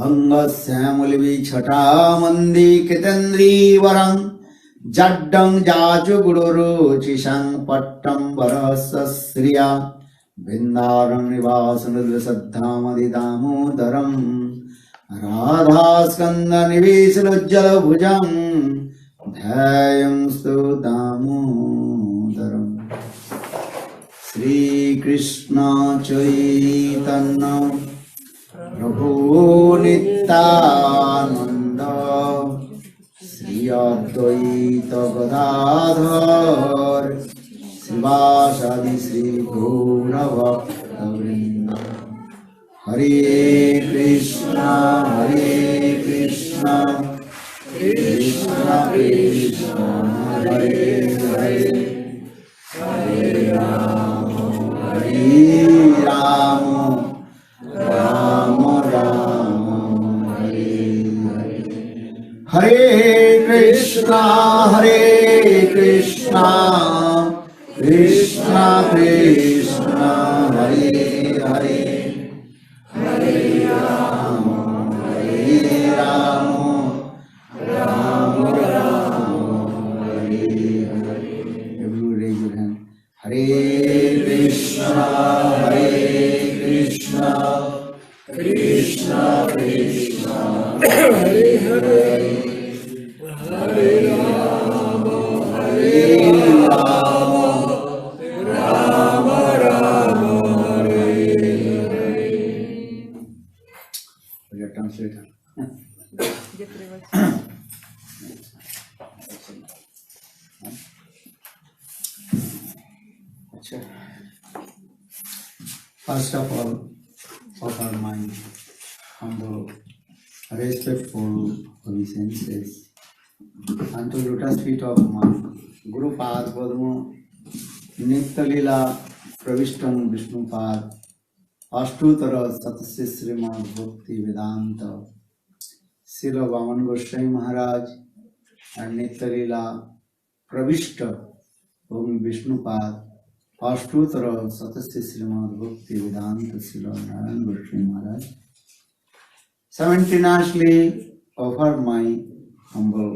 अंगस्यामुलिविछटा मंदी कितेन्द्रीवरं जड्डं जाचु गुरुरुचिशं पट्टं वरसश्रिया बिन्दारं निवासनुद्रसद्धामदिदामोदरं राधास्कन्दनिवेशलोज्जलभुजं ध्यायं स्तु दामोदरम्। श्रीकृष्ण चैतन्य प्रभु नित्यानंद श्री अद्वैत गदाधर श्रीवासादि श्री गौरभक्तवृंद। हरे कृष्ण कृष्ण कृष्ण हरे हरे हरे राम राम राम हरे हरे। हरे Krishna Krishna Krishna Hare Hare Hare Ram Ram Ram Hare Hare. Everyone raise your hand. Hare Krishna Krishna Krishna Hare Hare Hare Rama Rama Rama Hare Hare. Your translator. First of all, offer my humble, respectful obeisances unto lotus feet of my Guru Pad Padma Nitya-lila Pravishtam Vishnupad Ashtutara Satasya Srimad Bhakti Vedanta Srila Vaman Goswami Maharaj and Nitya-lila Pravishta Om Vishnupad Ashtutara Satasya Srimad Bhakti Vedanta Srila Narayan Goswami Maharaj simultaneously offer my humble,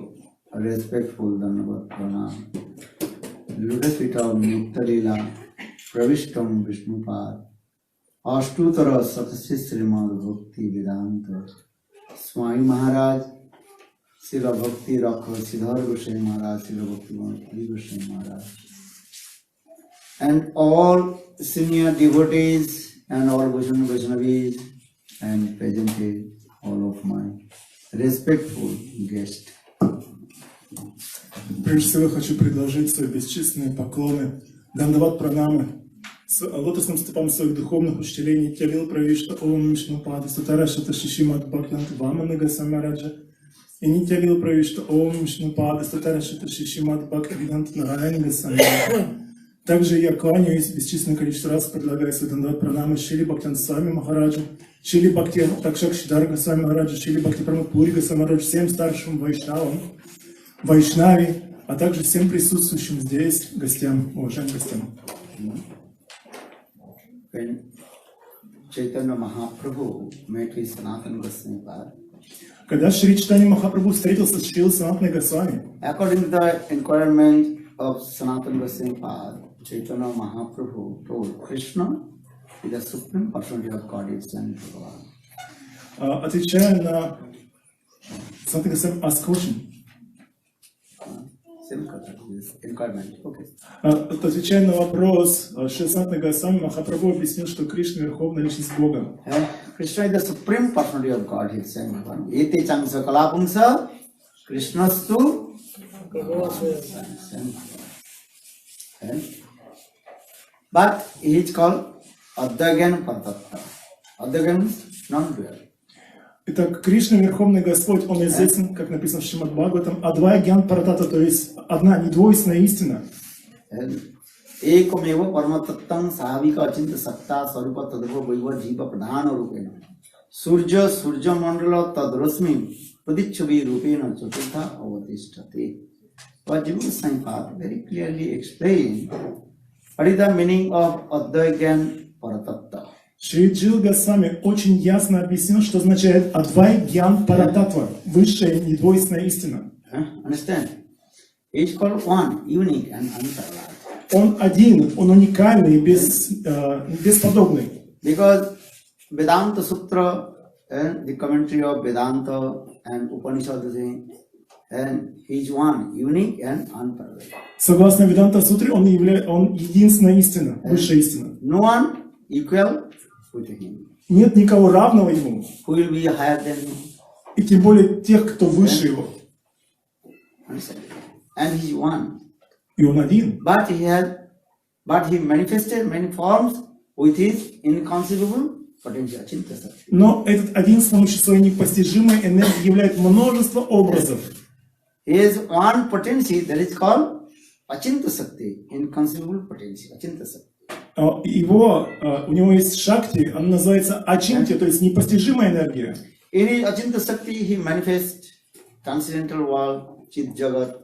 respectful Dandavat Pranam. Lotus feet of Nitya-lila Pravishtam Vishnupad Ashtutara Satasya Srimad Bhakti Vedanta Swami Maharaj Srila Bhakti Rakha Siddhar Goswami Maharaj Srila Bhakti Bhakti Goswami Maharaj and all senior devotees and all Vaishnavis and presented all of my respectful guests. Прежде всего хочу предложить свои бесчисленные поклоны, дандават пранамы, с лотосным стопам своих духовных учителей Нитья-лила Правишта Ом Вишнупада Сутара Шаташишимад Бхактивинода Вамана Госвами Махараджа и Нитья-лила Правишта Ом Вишнупада Сутара Шаташишимад Бхактивинода Нараяна Госвами Махараджа. Также я кланяюсь бесчисленное количество раз, предлагаю свои дандават пранамы Шрили Бхактивинода Свами Махараджу, Шрили Бхакти Такшакшидхара Госвами Махараджу, Шрили Бхакти Прамод Пури Госвами Махараджу, всем старшим Вайшнави, а также всем присутствующим здесь гостям, уважаемым гостям. When Chaitanya Mahaprabhu met with Sanatana Goswami Pad, когда Шри Чайтанья Махапрабху встретился с Шрилой Санатаной Госвами, according to the requirement of Sanatana Goswami Pad, Chaitanya Mahaprabhu told Krishna is the supreme personality of Godhead and Bhagavan. отвечая на Санатана Госвами asked question. Отвечая на вопрос, Шри Санатана Госвами, Махапрабху объяснил, что Кришна верховная личность Бога. Krishna is the supreme personality of Godhead and Bhagavan. Ete chamsa kalapungsa Krishnastu. But he is called Adhyagyan Paratattva. Adhyagyan means non-dual. Итак, Кришна, Верховный Господь, Он известен, как написано в Шримад Бхагаватам, Адвая Гьян Паратата, то есть одна недвойственная истина. Ekameva Paramatattam Sahavika Achinta Sakta Sarupa Tadruva Vaiva Jiva Pradhana Rupena Surja Surja Mandala Tadrasmi Pradicchavi Rupena Chaturtha Avatisthate. But Jiva Goswami very clearly explained what is the meaning of Adhyagyan Paratattva. Шри Джил Госвами очень ясно объяснил, что означает Адвай Гьян Парататва, высшая недвойственная истина. Understand? He is called one, unique and unparalleled. Он один, он уникальный, бесподобный. Because Vedanta Sutra and the commentary of Vedanta and Upanishad and he is one, unique and unparalleled. Согласно Веданта Сутре, он единственная истина, высшая истина. No one equal with him. Нет никого равного ему, Who will be higher than him? и тем более тех, кто выше его. Understand? And he is one. И он один. But he manifested many forms with his inconceivable potential. Achintya Sakti. Но этот один с помощью своей непостижимой энергии являет множество образов. He has one potency that is called Achintya Sakti, inconceivable potency. Achintya Sakti. У него есть шакти, она называется ачинтя, то есть непостижимая энергия. In his Achintya Sakti, he manifests transcendental world, Chit Jagat.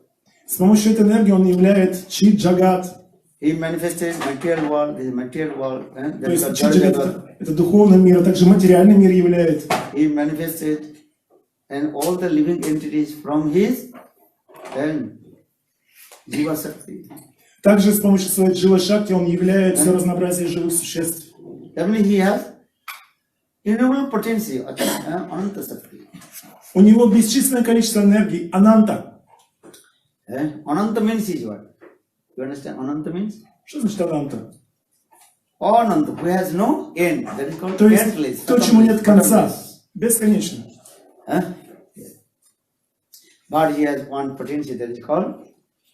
С помощью этой энергии он являет чит джагат. He manifested material world, this material world. То That is есть called чит Jada джагат Jagat. это духовный мир, а также материальный мир являет. He manifested and all the living entities from his and Jiva Sakti. Также с помощью своей джива шакти он являет все разнообразие живых существ. That means he has innumerable potency, Ananta Sakti. У него бесчисленное количество энергии, ананта. Ananta means is what? You understand? Ananta means? Что значит ананта? Ananta, who has no end. That is called То есть endless. то, чему нет конца, fathomless. бесконечно. But he has one potency that is called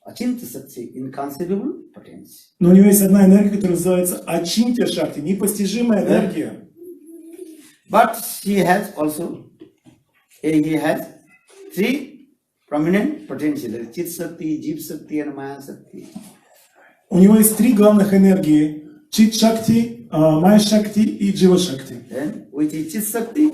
Achintya Sakti, inconceivable potency. Но у него есть одна энергия, которая называется ачинтя шакти, непостижимая энергия. But he has also, he has three prominent potentials, that is Chit Sakti, Jeev Sakti and Maya Sakti. У него есть три главных энергии: чит шакти, майя шакти и джива шакти. Then with his Chit Sakti,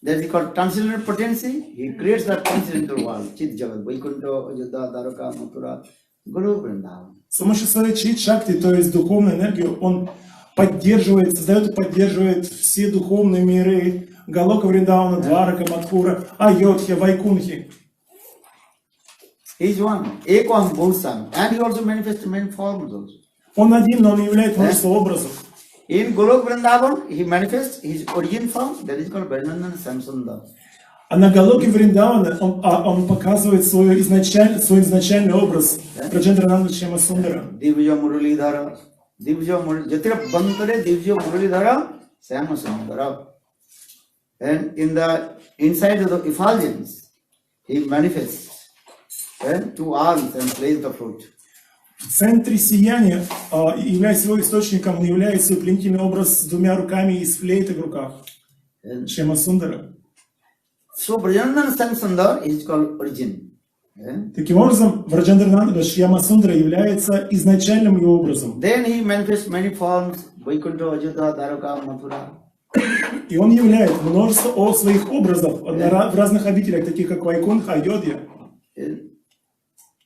that is called transcendental potency, he creates the transcendental world, Chit Jagat, Vaikuntha, Ajodha, Dwaraka, Mathura, Guru, Vrindavan. С помощью своей чит шакти, то есть духовной энергии, он поддерживает, создает и поддерживает все духовные миры: Галока, Вриндавана, Дварака, Мадхура, Айодхья, Вайкунхи. He is one, Ekam Bhusam, and he also manifests many forms also. Он один, но он являет множество образов. In Golok Vrindavan, he manifests his origin form, that is called Bhajanandan Samsundar. А на Галоке Вриндавана он показывает свой изначальный образ Браджендрананда Шьямасундара. Divya Muralidhara, Jatira Bantare, Divya Muralidhara, Shyamasundara. And in the inside of the effulgence, he manifests two arms and plays the fruit. В центре сияния, являясь его источником, он является свой пленительный образ с двумя руками и с флейтой в руках. Шьямасундара. So Bhajanandan Samsundar is called origin. Таким образом, Браджендрананда Шьямасундара является изначальным его образом. Then he manifests many forms, Vaikuntha, Ajodha, Dwaraka, Mathura. И он являет множество своих образов в разных обителях, таких как Вайкунха, Айодхья.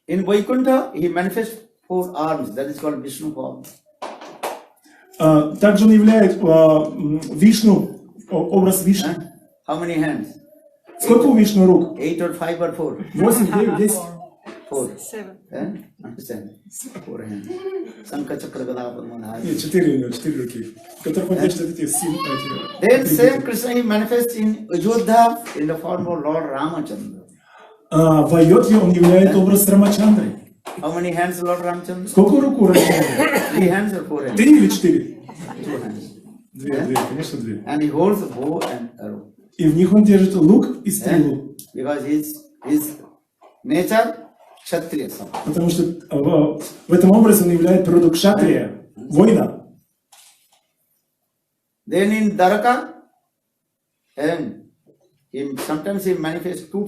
In Vaikuntha, he manifests four arms, that is called Vishnu form. Также он являет Вишну, образ Вишну. How many hands? Сколько у Вишну рук? 8 or 5 or 4? 8, 9, 10. 4. 7. Understand? 4 hands. Sankha Chakra Gada Padma. Нет, 4 у него, 4 руки, в которых он держит эти Then same Krishna he manifests in Ajodha in the form of Lord Ramachandra. В Айодхье он являет образ Рамачандры. How many hands Lord Ramachandra? Сколько рук у Рамачандры? 3 hands or 4 hands? 3 или 4? 2 hands. Две, конечно, 2. And he holds a bow and arrow. И в них он держит лук и стрелу. Because his nature Kshatriya. Потому что в этом образе он являет природу кшатрия, воина. Then in Dwaraka, and sometimes he manifests two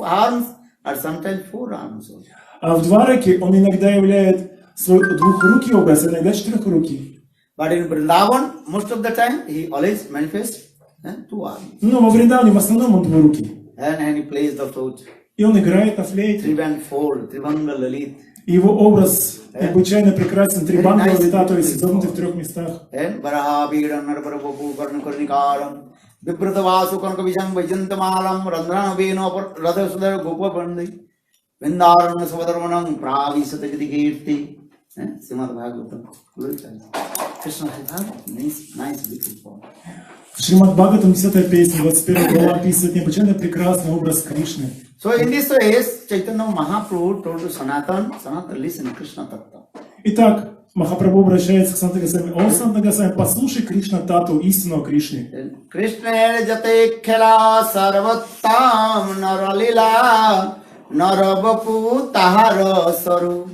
arms or sometimes 4 arms also. А в Двараке он иногда являет свой двухрукий образ, иногда четырехрукий. But in Vrindavan, most of the time, he always manifests 2 arms. Но во Вриндаване в основном он двурукий. And he plays the flute. И он играет на флейте. Trivan fold, Trivanga Lalit. Его образ необычайно прекрасен. Три ангела летают, то есть изогнуты в трех местах. Varaha Viran Narparapu Karnakarnikaram Viprtavasu Karnakavisham Vajantamaalam Randrana Veno Radhasudar Gopapandi Vindarana Savadarmanam Pravisatagati Kirti Srimad Bhagavatam. Krishna has nice beautiful form. В Шримад Бхагаватам 10 песня, 21 глава описывает необычайно прекрасный образ Кришны. So in this way, Chaitanya Mahaprabhu told to Sanatan, listen Krishna Tattva. Итак, Махапрабху обращается к Санта Госвами. О, Санта Госвами, послушай Кришна Тату, истинного Кришны. Krishna jate khela sarvattam naralila narabapu tahara saru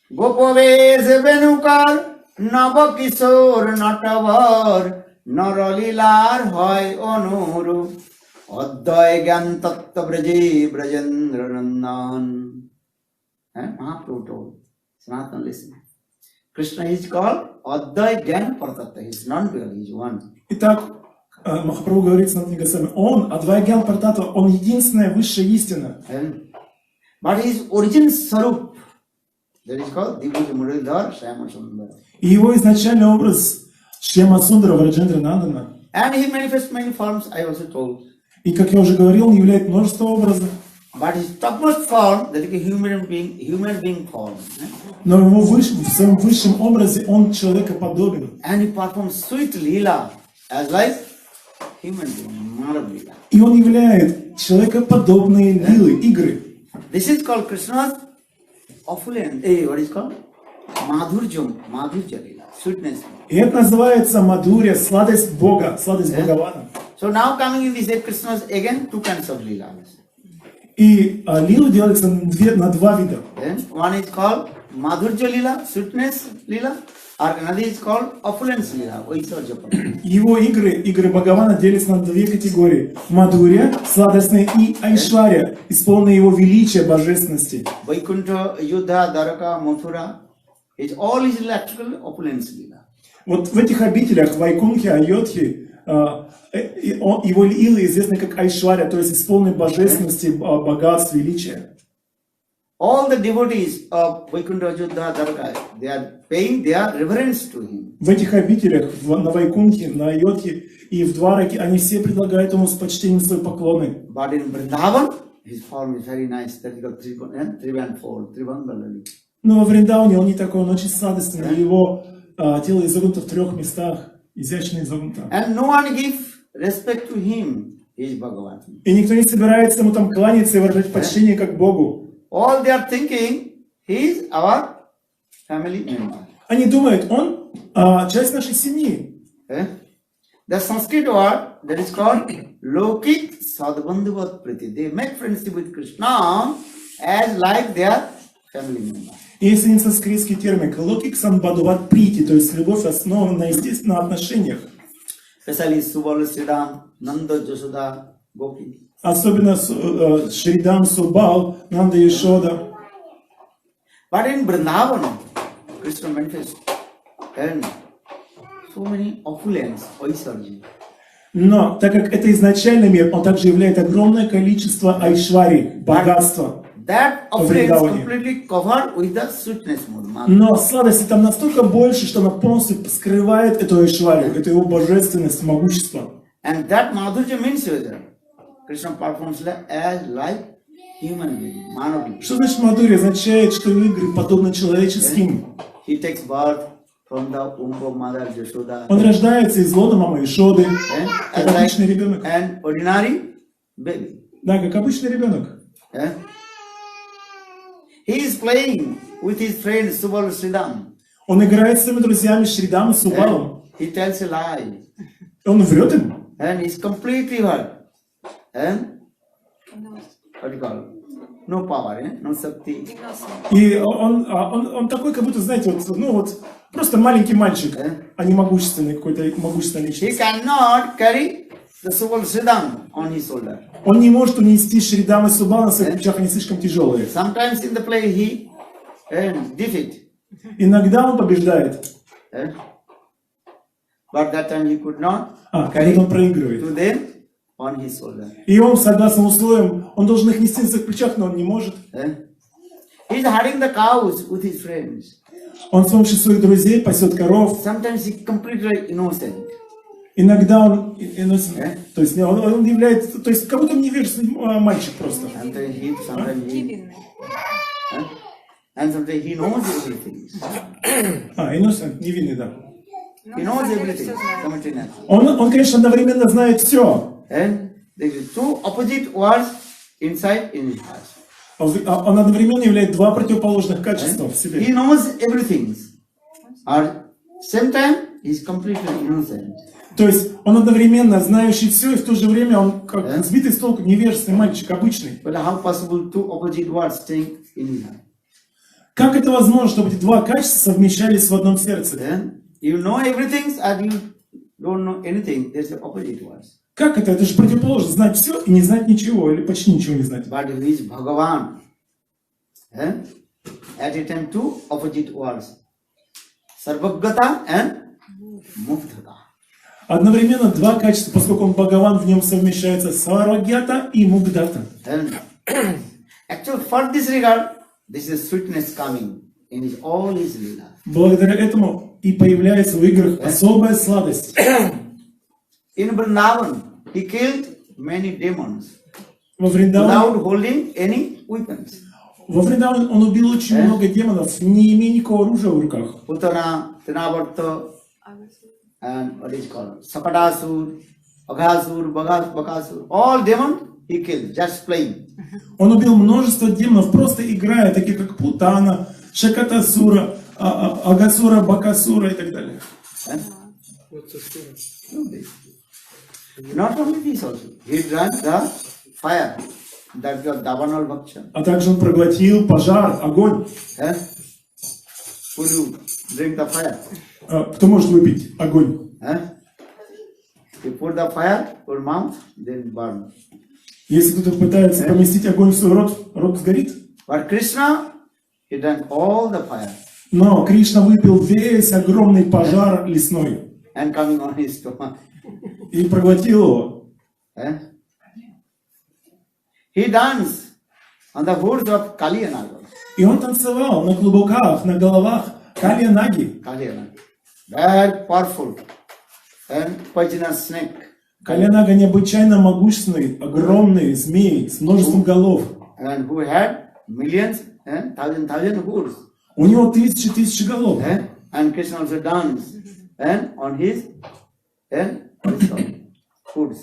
gopavesh venukar navakishor natavar naralilar hoy onuru adhay gyan tattva braje brajendra nandan. Mahaprabhu told Sanatana, listen. Krishna is called Adhay Gyan Paratattva. He is non-dual, he is one. Итак, Махапрабху говорит Санта Госвами, он, Адвайгьян Партатва, он единственная высшая истина. But his origin Sarup, that is called Dibhuja Muradhar Shyama Sundara. И его изначальный образ Шьяма Сундара Враджендра Нандана. And he manifests many forms, I also told. И, как я уже говорил, он являет множество образов. But his topmost form, that is a human being form. Но в своем высшем образе он человекоподобен. And he performs sweet lila as like human being, Manav lila. И он являет человекоподобные лилы, игры. This is called Krishna's opulent, what is called? Madhurja lila, sweetness. И это называется Мадхурья, сладость Бога, сладость Бхагавана. So now coming in this Krishna's again two kinds of lila. И лилы делятся на два вида. One is called Madhurja lila, sweetness lila, or another is called opulence lila, Vaisarja. Его игры Бхагавана делятся на две категории. Мадхурья, сладостная, и Айшварья, исполненная его величия, божественности. Vaikuntha, Yudha, Dwaraka, Mathura, it's all is electrical opulence lila. Вот в этих обителях, Вайкунхе, Айодхе, его лилы известны как Айшварья, то есть исполненные божественности, богатства, величия. All the devotees of Vaikuntha, Yudha, Dwaraka, they are paying their reverence to him. В этих обителях, на Вайкунхе, на Айодхе и в Двараке, они все предлагают ему с почтением свои поклоны. But in Vrindavan, his form is very nice, that is called Trivandala. Но во Вриндауне он не такой, он очень сладостный, его тело изогнуто в трех местах, изящно изогнуто. And no one gives respect to him, he is Bhagavan. И никто не собирается ему там кланяться и выражать почтение как Богу. All they are thinking, he is our family member. Они думают, он часть нашей семьи. The Sanskrit word that is called Lokik Sadbandhuvat Priti. They make friendship with Krishna as like their family member. Если не санскритский термин, локик санбадуват прити, то есть любовь основана на естественных отношениях. Especially Subal Sridham, Nanda Jashoda, Gopi. Особенно Шридам, Субал, Нанда Яшода. But in Vrindavan, Krishna manifests and so many opulence, Vaisarji. Но, так как это изначальный мир, он также являет огромное количество айшвари, богатства. That opulence completely covered with the sweetness mode. Но сладости там настолько больше, что она полностью скрывает эту айшварию, эту его божественность, могущество. And that Madhurja means whether Krishna performs as like human being, Manav. Что значит Мадхурья? Означает, что игры подобны человеческим. He takes birth from the womb of Mother Jashoda. Он рождается из лона мамы Ишоды, как обычный ребенок. An ordinary baby. Да, как обычный ребенок. He is playing with his friend Subal Sridham. Он играет с своими друзьями Шридам и Субалом. He tells a lie. Он врет им. And he's completely hurt. And what do you call it? No power, no Shakti. И он такой, как будто, знаете, вот просто маленький мальчик, а не могущественный какой-то могущественная He личность. cannot carry the Subal Sridham on his shoulder. Он не может унести Шридам и Субал на своих плечах, они слишком тяжелые. Sometimes in the play he defeat. Иногда он побеждает, But that time he could not когда он проигрывает. to them on his shoulder. И он, согласно условиям, он должен их нести на своих плечах, но он не может. He's herding the cows with his friends. Он с помощью своих друзей пасет коров. Sometimes he's completely innocent. Иногда он, то есть он является, то есть как будто невежественный мальчик просто. Sometimes and sometimes he knows everything. Innocent, невинный, да. He knows everything. Simultaneously. Он, конечно, одновременно знает все. And there is two opposite words inside in his heart. Он одновременно являет два противоположных качества в He себе. knows everything. At same time, he is completely innocent. То есть он одновременно знающий все, и в то же время он как сбитый с толку невежественный мальчик, обычный. But how possible two opposite words staying in his heart? Как это возможно, чтобы эти два качества совмещались в одном сердце? Then you know everything and you don't know anything. There's the opposite words. Как это? Это же противоположно. Знать все и не знать ничего, или почти ничего не знать. But who is Bhagavan? At a time, two opposite words. Sarvagata and Mukhtata. Одновременно два качества, поскольку он Бхагаван, в нем совмещается Сарвагьята и Мугдата. And actually, for this regard, this is sweetness coming in his, all his lila. Благодаря этому и появляется в играх особая сладость. In Vrindavan, he killed many demons Во Вриндаване without holding any weapons. он убил очень много демонов, не имея никакого оружия в руках. Putana, Trinavarta, and what is called Sakadasur, Aghasur, Bakasur, all demons he killed, just playing. Он убил множество демонов, просто играя, такие как Путана, Шакатасура, Агасура, Бакасура и так далее. Not only this also, he drank the fire, that the Davanal Bhaksha. А также он проглотил пожар, огонь. Will you drink the fire? Кто может выпить огонь? You put the fire to your mouth, then burn. Если кто-то пытается поместить огонь в свой рот, рот сгорит. But Krishna, he drank all the fire Но Кришна выпил весь огромный пожар лесной and coming on his stomach. и проглотил его. He danced on the hoods of Kaliyanaga. И он танцевал на клубуках, на головах Калья-Наги. Kaliyanaga. Very powerful and poisonous snake. Калья-Нага необычайно могущественный, огромный змей с множеством голов. And who had millions and thousand hoods. У него тысячи голов. And Krishna also danced and on his hoods.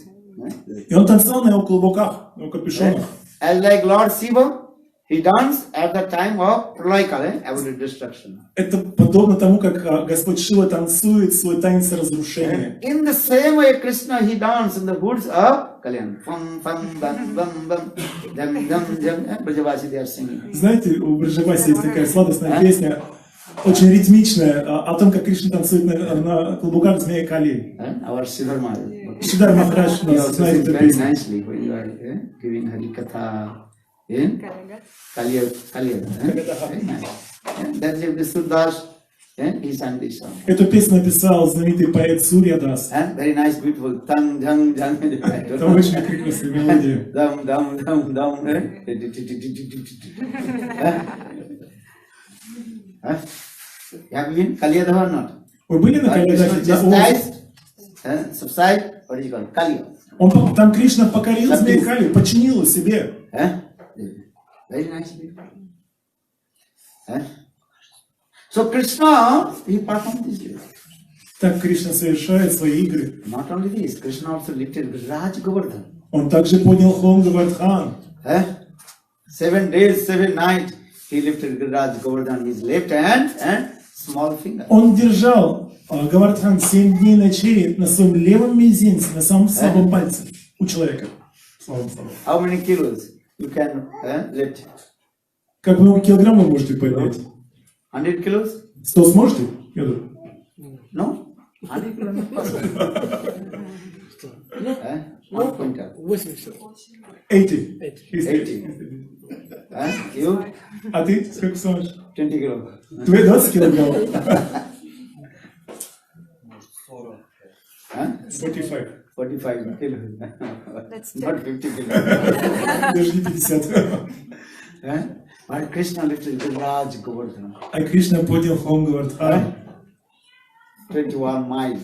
И он танцевал на его клубуках, на его капюшонах. As like Lord Shiva, he danced at the time of Pralayakala, absolute destruction. Это подобно тому, как Господь Шива танцует свой танец разрушения. In the same way, Krishna, he danced in the hoods of Kalyan. Fum, fum, bum, bum, bum, dum, dum, dum. Brajavasi, they are singing. Знаете, у Браджаваси есть такая сладостная песня, очень ритмичная, о том, как Кришна танцует на клубуках змея Кали. Our Siddhar Maharaj. Шидар Махарадж He also знает sings эту very песню. nicely when you are giving Harikatha in Kaliya. Very nice. That's if the Sudas, he sang this song. Эту песню написал знаменитый поэт Сурья Дас. Very nice, beautiful. Tang, jang, jang. Это очень прекрасная мелодия. Dum, dum, dum, dum. Have you been Kaliyadha or not? Вы были на Кальядахе? Just subside, what is it called? Kaliya. Там Кришна покорил змею Кали, подчинил себе. Very nice. So Krishna, he performed this way. Так Кришна совершает свои игры. Not only this, Krishna also lifted Raj Govardhan. Он также поднял холм Гавардхан. 7 days, 7 nights, he lifted Raj Govardhan, his left hand and small finger. Он держал Гавардхан 7 дней и ночей на своем левом мизинце, на самом слабом пальце у человека. Слабом. How many kilos you can lift? Как много килограмм вы можете поднять? 100 kilos? 100 сможете? Я думаю. No? 100 kilos not possible. 1 quintal. 80. 80. 80. You? А ты сколько сможешь? 20 kilos. 20 килограмм. 45. 45 kilos. That's Not 50 kilos. Даже не 50. But Krishna lifted Giriraj Govardhana, А Кришна поднял холм, говорит, 21 miles.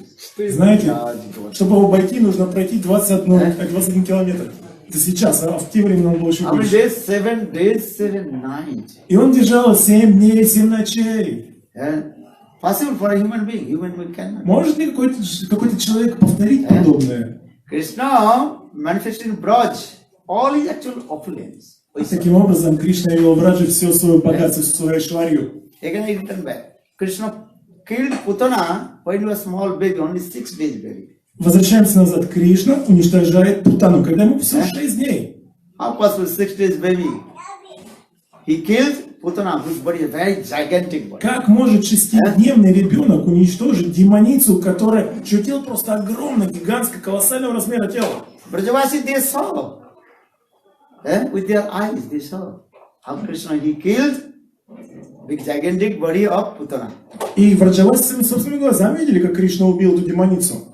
знаете, Giriraj Govardhana. чтобы его обойти, нужно пройти 21 километр. Это сейчас, а в те времена он был еще How many больше. days? 7 days, 7 nights. И он держал 7 дней, 7 ночей. Possible for a human being. Human being cannot. Может ли какой-то человек повторить подобное? Krishna manifested in Braj all his actual opulence. Таким образом, Кришна явил в Раджи все свое богатство, всю свою айшварью. Again, I return back. Krishna killed Putana when he was small baby, only 6 days baby. Возвращаемся назад. Кришна уничтожает Путану, когда ему всего 6 дней. How possible 6 days baby? He killed Putana, whose body is very gigantic body. Как может 6-дневный ребенок уничтожить демоницу, чье тело просто огромное, гигантское, колоссального размера тела? Brajavasi, they saw. With their eyes, they saw how Krishna, he killed big gigantic body of Putana. И Враджаваси своими собственными глазами видели, как Кришна убил эту демоницу.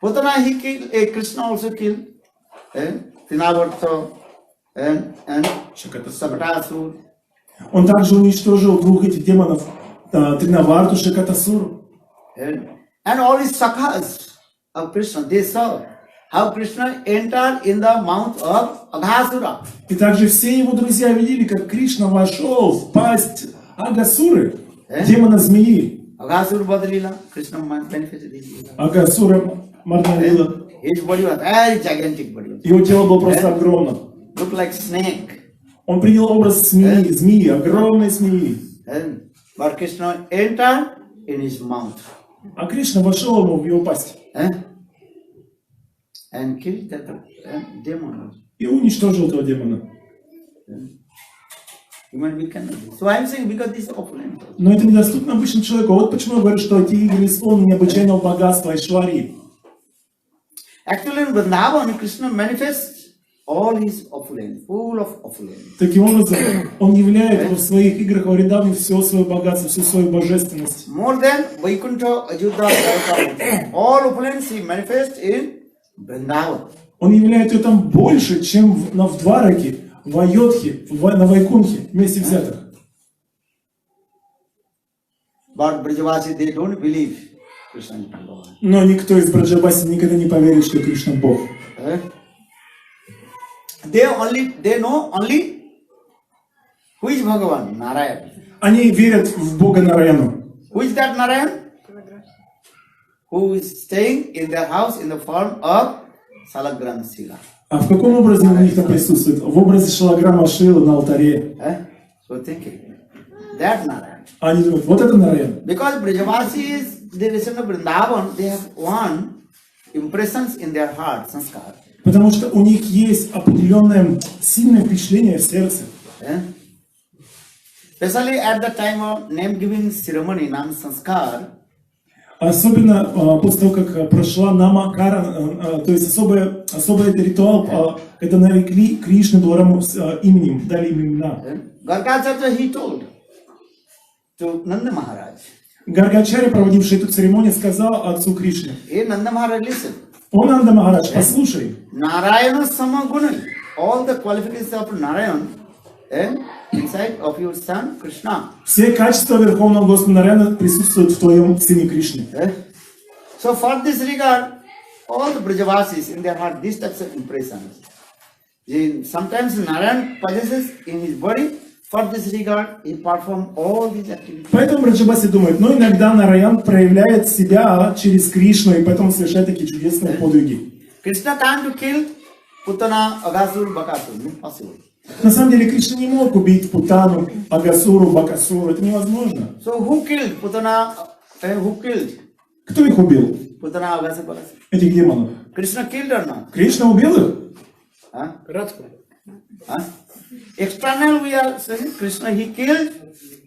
Putana, he killed, Krishna also killed. Trinavarta and Shakatasur. Он также уничтожил 2 этих демонов, Тринаварту, Шакатасуру. And all his sakhas of Krishna, they saw how Krishna entered in the mouth of Aghasura. И также все его друзья видели, как Кришна вошел в пасть Агасуры, демона змеи. Aghasura Badrila, Krishna manifested his lila. Агасура Марналила. His body was very gigantic body. Его тело было просто огромным. Looked like snake. Он принял образ змеи, огромной змеи. But Krishna entered in his mouth. А Кришна вошел ему в его пасть And killed that demon. и уничтожил этого демона. Human being cannot do. So I am saying because this is opulent. Но это недоступно обычному человеку. Вот почему я говорю, что эти игры исполнены необычайного богатства Айшварии. Actually, in Vrindavan, Krishna manifests all his opulence, full of opulence. Таким образом, он являет в своих играх во Вриндаване все свое богатство, всю свою божественность. More than Vaikuntha, Ajudha, Dwarka. All opulence he manifests in Vrindavan. Он являет ее там больше, чем в Двараке, в Айодхе, на Вайкунхе, вместе взятых. But Brajavasi, they don't believe Krishna is Bhagavan. Но никто из Браджабаси никогда не поверит, что Кришна Бог. They know only who is Bhagavan, Narayan. Они верят в Бога Нараяну. Who is that Narayan? Who is staying in their house in the form of Salagram Sila. А в каком образе у них там присутствует? В образе Шалаграма Шилы на алтаре. So thinking, that Narayan. Они думают, вот это Нараян. Because Brajavasis, the descendants of Vrindavan, they have one impressions in their heart, sanskar. Потому что у них есть определенное сильное впечатление в сердце. Especially at the time of name-giving ceremony, Nam Sanskar. Особенно после того, как прошла Намакара, то есть особый это ритуал, когда нарекли Кришну Дворам именем, дали им имена. Gargacharya, he told to Nanda Maharaj. Гаргачарья, проводивший эту церемонию, сказал отцу Кришне: Hey Nanda Maharaj, listen. О, Нанда Махарадж, послушай. Narayana Samaguna, all the qualifications of Narayan inside of your son Krishna. Все качества Верховного Господа Нараяна присутствуют в твоем сыне Кришне. So for this regard, all the Brajavasis in their heart, these types of impressions. Sometimes Narayan possesses in his body. For this regard, he performs all these activities. Поэтому Браджабаси думает, но иногда Нараян проявляет себя через Кришну, и поэтому совершает такие чудесные подвиги. Krishna can't kill Putana, Aghasur, Bakasur. Impossible. На самом деле Кришна не мог убить Путану, Агасуру, Бакасуру. Это невозможно. So who killed Putana? Who killed Кто их убил? Putana, Aghasur, Bakasur? Этих демонов. Krishna killed or not? Кришна убил их? External, we are saying Krishna, he killed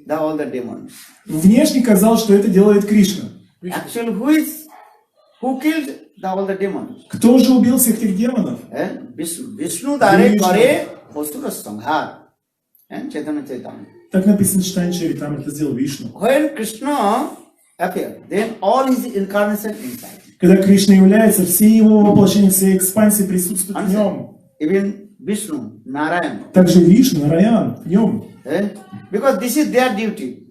all the demons. Внешне казалось, что это делает Кришна. Actually, who killed all the demons? Кто же убил всех этих демонов? Vishnu Dare Kare Osura Sanghar. Chaitanya Chaitanya. Так написано в Читании Чаритамрите, это сделал Вишну. When Krishna appeared, then all his incarnation inside. Когда Кришна является, все его воплощения, все экспансии присутствуют в нем. Even Vishnu, Narayan. также Вишну, Нараян, в нем. Because this is their duty.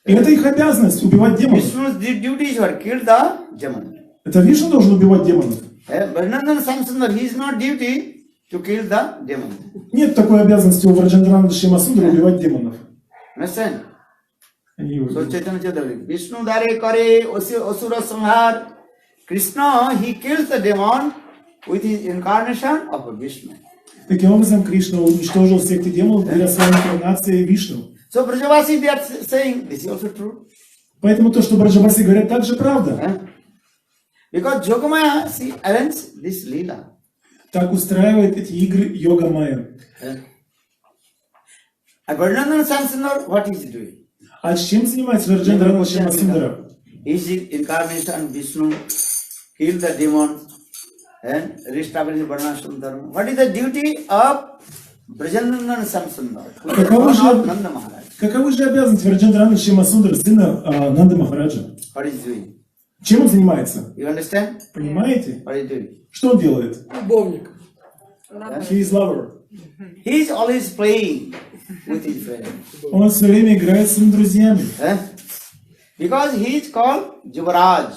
И это их обязанность убивать демонов. Vishnu's duty is what? Kill the demon. Это Вишну должен убивать демонов. Brajanandana Samsundar, his not duty to kill the demon. Нет такой обязанности у Враджандрана Шьямасундара убивать демонов. Understand? Они его So убивают. Chaitanya Charitamrita, Vishnu dare kare asura samhar. Krishna, he kills the demon with his incarnation of Vishnu. Таким образом, Кришна уничтожил всех этих демонов для своей инкарнации Вишну. So Brajavasi, they are saying, this is also true. Поэтому то, что Браджаваси говорят, также правда. Because Yogamaya, she arranges this lila. Так устраивает эти игры Йога Майя. And Brajanandana Samsundar, what is he doing? А чем занимается Враджандрана Шьямасундара? He is the incarnation Vishnu, kill the demon, and reestablish the Varnashram Dharma. What is the duty of Brajanandana Samsundar, who is the Каковы son of же, Nanda Maharaj? каковы же обязанности Враджандрана Шьямасундара, сына Нанды Махараджа? What is he doing? Чем он занимается? You understand? Понимаете? What is he doing? Что он делает? Любовник. He is lover. He is always playing with his friends. Он все время играет с своими друзьями. Because he is called Yuvaraj,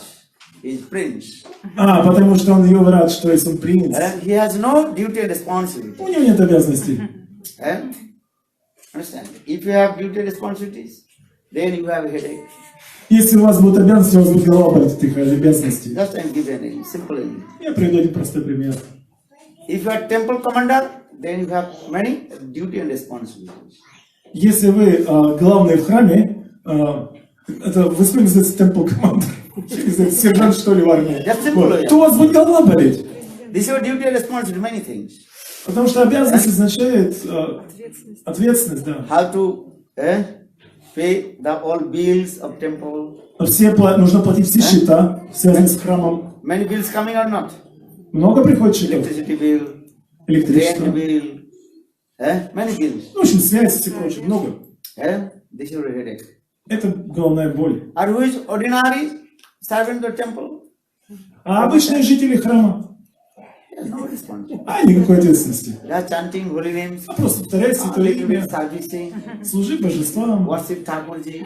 he is prince. Потому что он Юварадж, то есть он принц. He has no duty and responsibility. У него нет обязанностей. Understand? If you have duty and responsibilities, then you have a headache. Если у вас будут обязанности, у вас будет голова болеть от этих обязанностей. Just I'm giving a simple image. Я приведу один простой пример. If you are temple commander, then you have many duty and responsibilities. Если вы главный в храме, это в истории называется темпл командер, сержант что ли в армии, вот, то у вас будет голова болеть. This is your duty and responsibility, many things. Потому что обязанность означает ответственность, да. How to pay the all bills of temple. Нужно платить все счета, связанные с храмом. Many bills coming or not? Много приходит счетов. Electricity bill, Электричество. rent bill, many bills. В общем, связь и все прочее, много. This is your headache. Это головная боль. Or who is ordinary servant of temple? А обычные жители храма, He has no responsibility. никакой ответственности. They are chanting holy names, Просто повторяй святое little bit имя, servicing, служи божествам, worship Thakurji,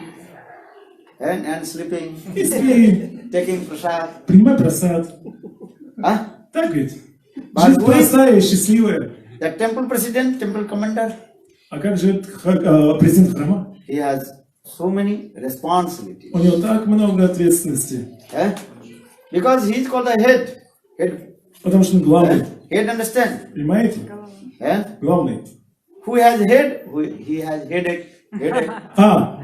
and sleeping, и спи, taking prasad. принимай просад. Так ведь? Жизнь простая и счастливая. The temple president, temple commander, А как же президент храма? he has so many responsibilities. У него так много ответственности. Because he is called the head. Head, Потому что он главный. head understand? Понимаете? Главный. Who has head? He has headache. Headache.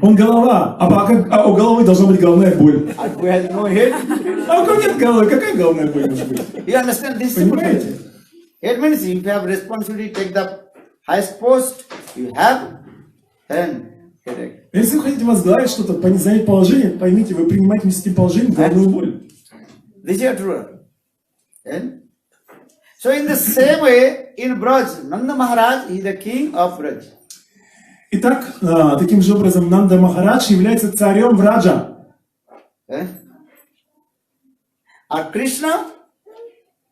Он голова. А у головы должна быть головная боль. And who has no head? А у кого нет головы? Какая головная боль может быть? You understand this simple Понимаете? thing? Head means if you have responsibility, take the highest post, you have then headache. Если вы хотите возглавить что-то, занять положение, поймите, вы принимаете с этим положением головную боль. This is true. So in the same way, in Braj, Nanda Maharaj is the king of Braj. Итак, таким же образом Нанда Махарадж является царем Враджа. Or Krishna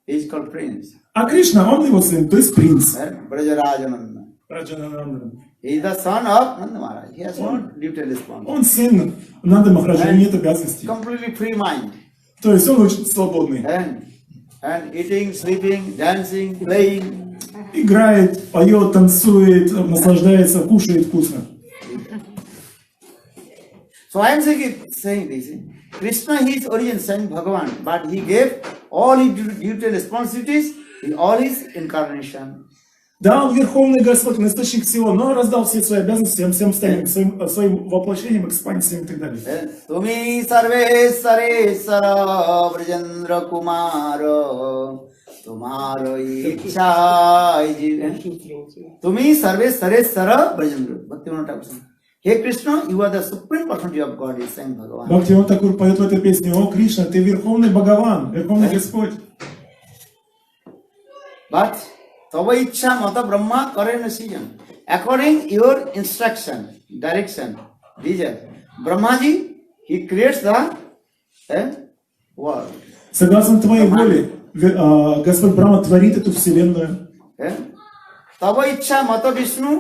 is called prince. А Кришна, он его сын, то есть принц. Brajarajananda. Раджанананда. He is the son of Nanda Maharaj. He has no duty and responsibility. Он сын Нанды Махараджа, у него нет обязанностей. Completely free mind. То есть он очень свободный. And eating, sleeping, dancing, playing. Играет, поет, танцует, наслаждается, кушает вкусно. So I am saying this. Krishna, his origin, saying Bhagavan, but he gave all his duty and responsibilities in all his incarnation. Да, он Верховный Господь, он источник всего, но раздал все свои обязанности всем остальным, своим воплощением, экспансиям и так далее. Tumi sarve sare sara brajendra kumaro tumaro ichha Tumi sarve sare sara brajendra. Bhaktivinoda Thakur saying, Hey Krishna, you are the supreme personality of God, is saying Bhagavan. Бхактивинода Такур поет в этой песне: О Кришна, ты Верховный Бхагаван, Верховный Господь. But Tava ichha mata brahma karena sijan. According your instruction, direction, vision, Brahmaji, he creates the world. Согласно твоей воле, Господь Брахма творит эту вселенную. तब इच्छा मत विष्णु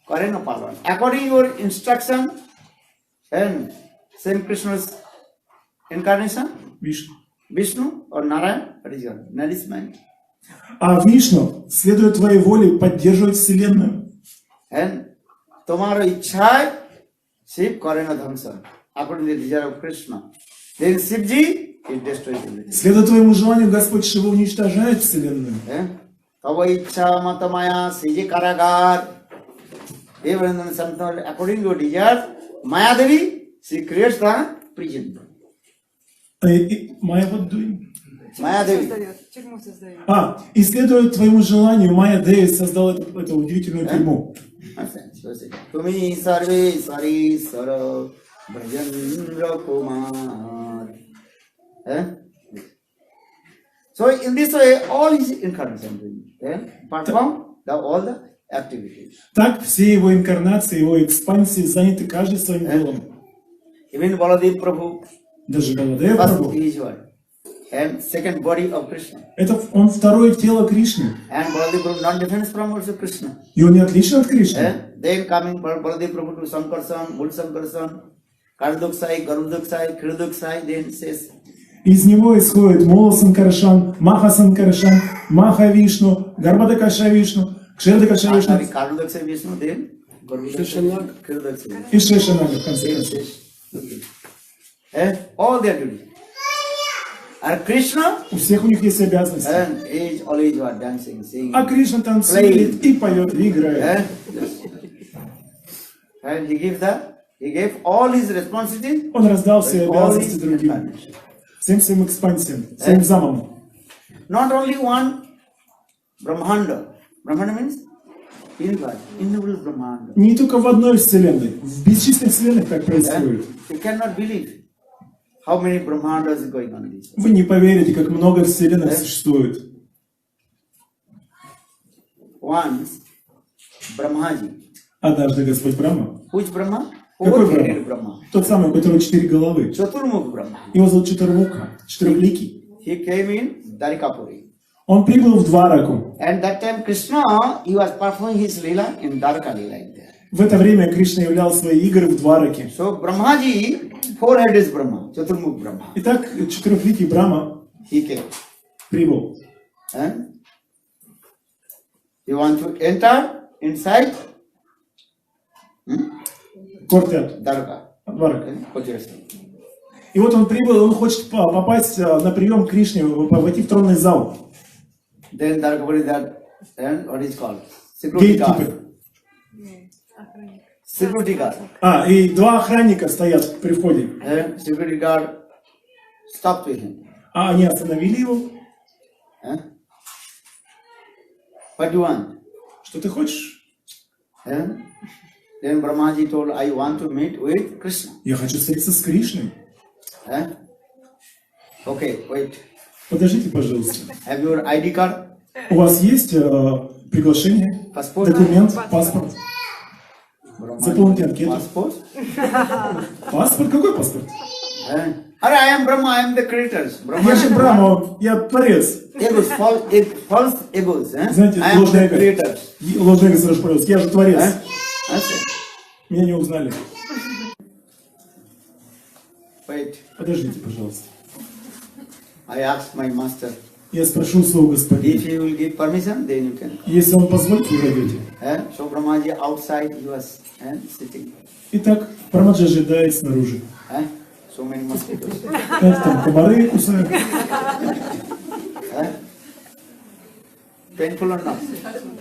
करे न पालन. According your instruction, and same Krishna's incarnation, Вишну. Vishnu or Narayan, what is your nourishment? А Вишну, следуя твоей воле, поддерживать Вселенную. And tomorrow इच्छा Shiv करे न ध्वंस. According to the desire of Krishna. Then Shivji is destroyed everything. Следуя твоему желанию, Господь Шива уничтожает Вселенную. तब इच्छा मत माया सीजे कारागार. According to your desire, Maya Devi, she creates the prison. Майя вот doing? Maya Devi. Тюрьму создает. И следуя твоему желанию, Майя Деви создала эту удивительную тюрьму. Tumi sarve sarisara Brajendra Kumar. So in this way, all his incarnation perform all the activities. Так все его инкарнации, его экспансии заняты каждый своим делом. Even Baladev Prabhu, Даже Баладея first Прабху. he is one, and second body of Krishna. Это он второе тело Кришны. And Baladev Prabhu not different from also Krishna. И он не отличен от Кришны. Then coming Baladev Prabhu to Sankarsan, Mul Sankarsan, Karduksai, Garuduksai, Kriduksai, then says, Из него исходит Мула Санкаршан, Маха Санкаршан, Маха Вишну, Гарбадакаша Вишну, Кшердакаша Вишну Karduksai Vishnu, then Garuduksai, Kriduksai. и Шешанага в конце концов. All their duty. And Krishna, У всех у них есть обязанности. and he is always what, dancing, singing. А Кришна танцует и поет, и играет. And he gave all his responsibility, Он раздал все all обязанности his другим. incarnation. Всем своим экспансиям, своим замам. Not only one Brahmanda. Brahmanda means universe, innumerable Brahmanda. Не только в одной вселенной, в бесчисленных вселенных так происходит. You cannot believe how many Brahmandas is going on in this. Вы не поверите, как много вселенных существует. Once, Brahmaji. Однажды Господь Брахма, Which Brahma? какой Four-headed Брахма? Brahma. Тот самый, у которого 4 головы. Chaturmukh Brahma. Его зовут Четырмуха, четырехликий. He came in Dwarikapuri. Он прибыл в Двараку. And that time Krishna, he was performing his Leela in Dwarka Leela in there. В это время Кришна являл свои игры в Двараке. So Brahmaji, four-headed Brahma, Chaturmukh Brahma. Итак, четырехликий Брахма He came. прибыл. And you want to enter inside Кортят, Dwarka. Дварак. What you are saying? И вот он прибыл, и он хочет попасть на прием к Кришне, войти в тронный зал. Then Dwarkapuri, that, and what is called? Security guard. Гейткипер. Охранник. Security guard. И два охранника стоят при входе. And security guard stopped with him. А они остановили его. What do you want? Что ты хочешь? And then Brahmaji told, I want to meet with Krishna. Я хочу встретиться с Кришной. Okay, wait. Подождите, пожалуйста. Have your ID card? У вас есть приглашение, Passport? документ, паспорт? Brahmaji, Заполните анкету. Passport? Паспорт? Какой паспорт? I am Brahma, I am the creator. Я же Брахма, я творец. Egos, false egos. Знаете, I am ложное the эго. creator. Ложное эго сразу появилось. Я же творец. That's it. Меня не узнали. Wait, Подождите, пожалуйста. I asked my master, Я спрошу своего if господина. he will give permission, then you can. Если он позволит, вы войдете. So Brahmaji outside, he was sitting. Итак, Брамаджи ожидает снаружи. So many mosquitoes. Это там комары кусают. Painful or not?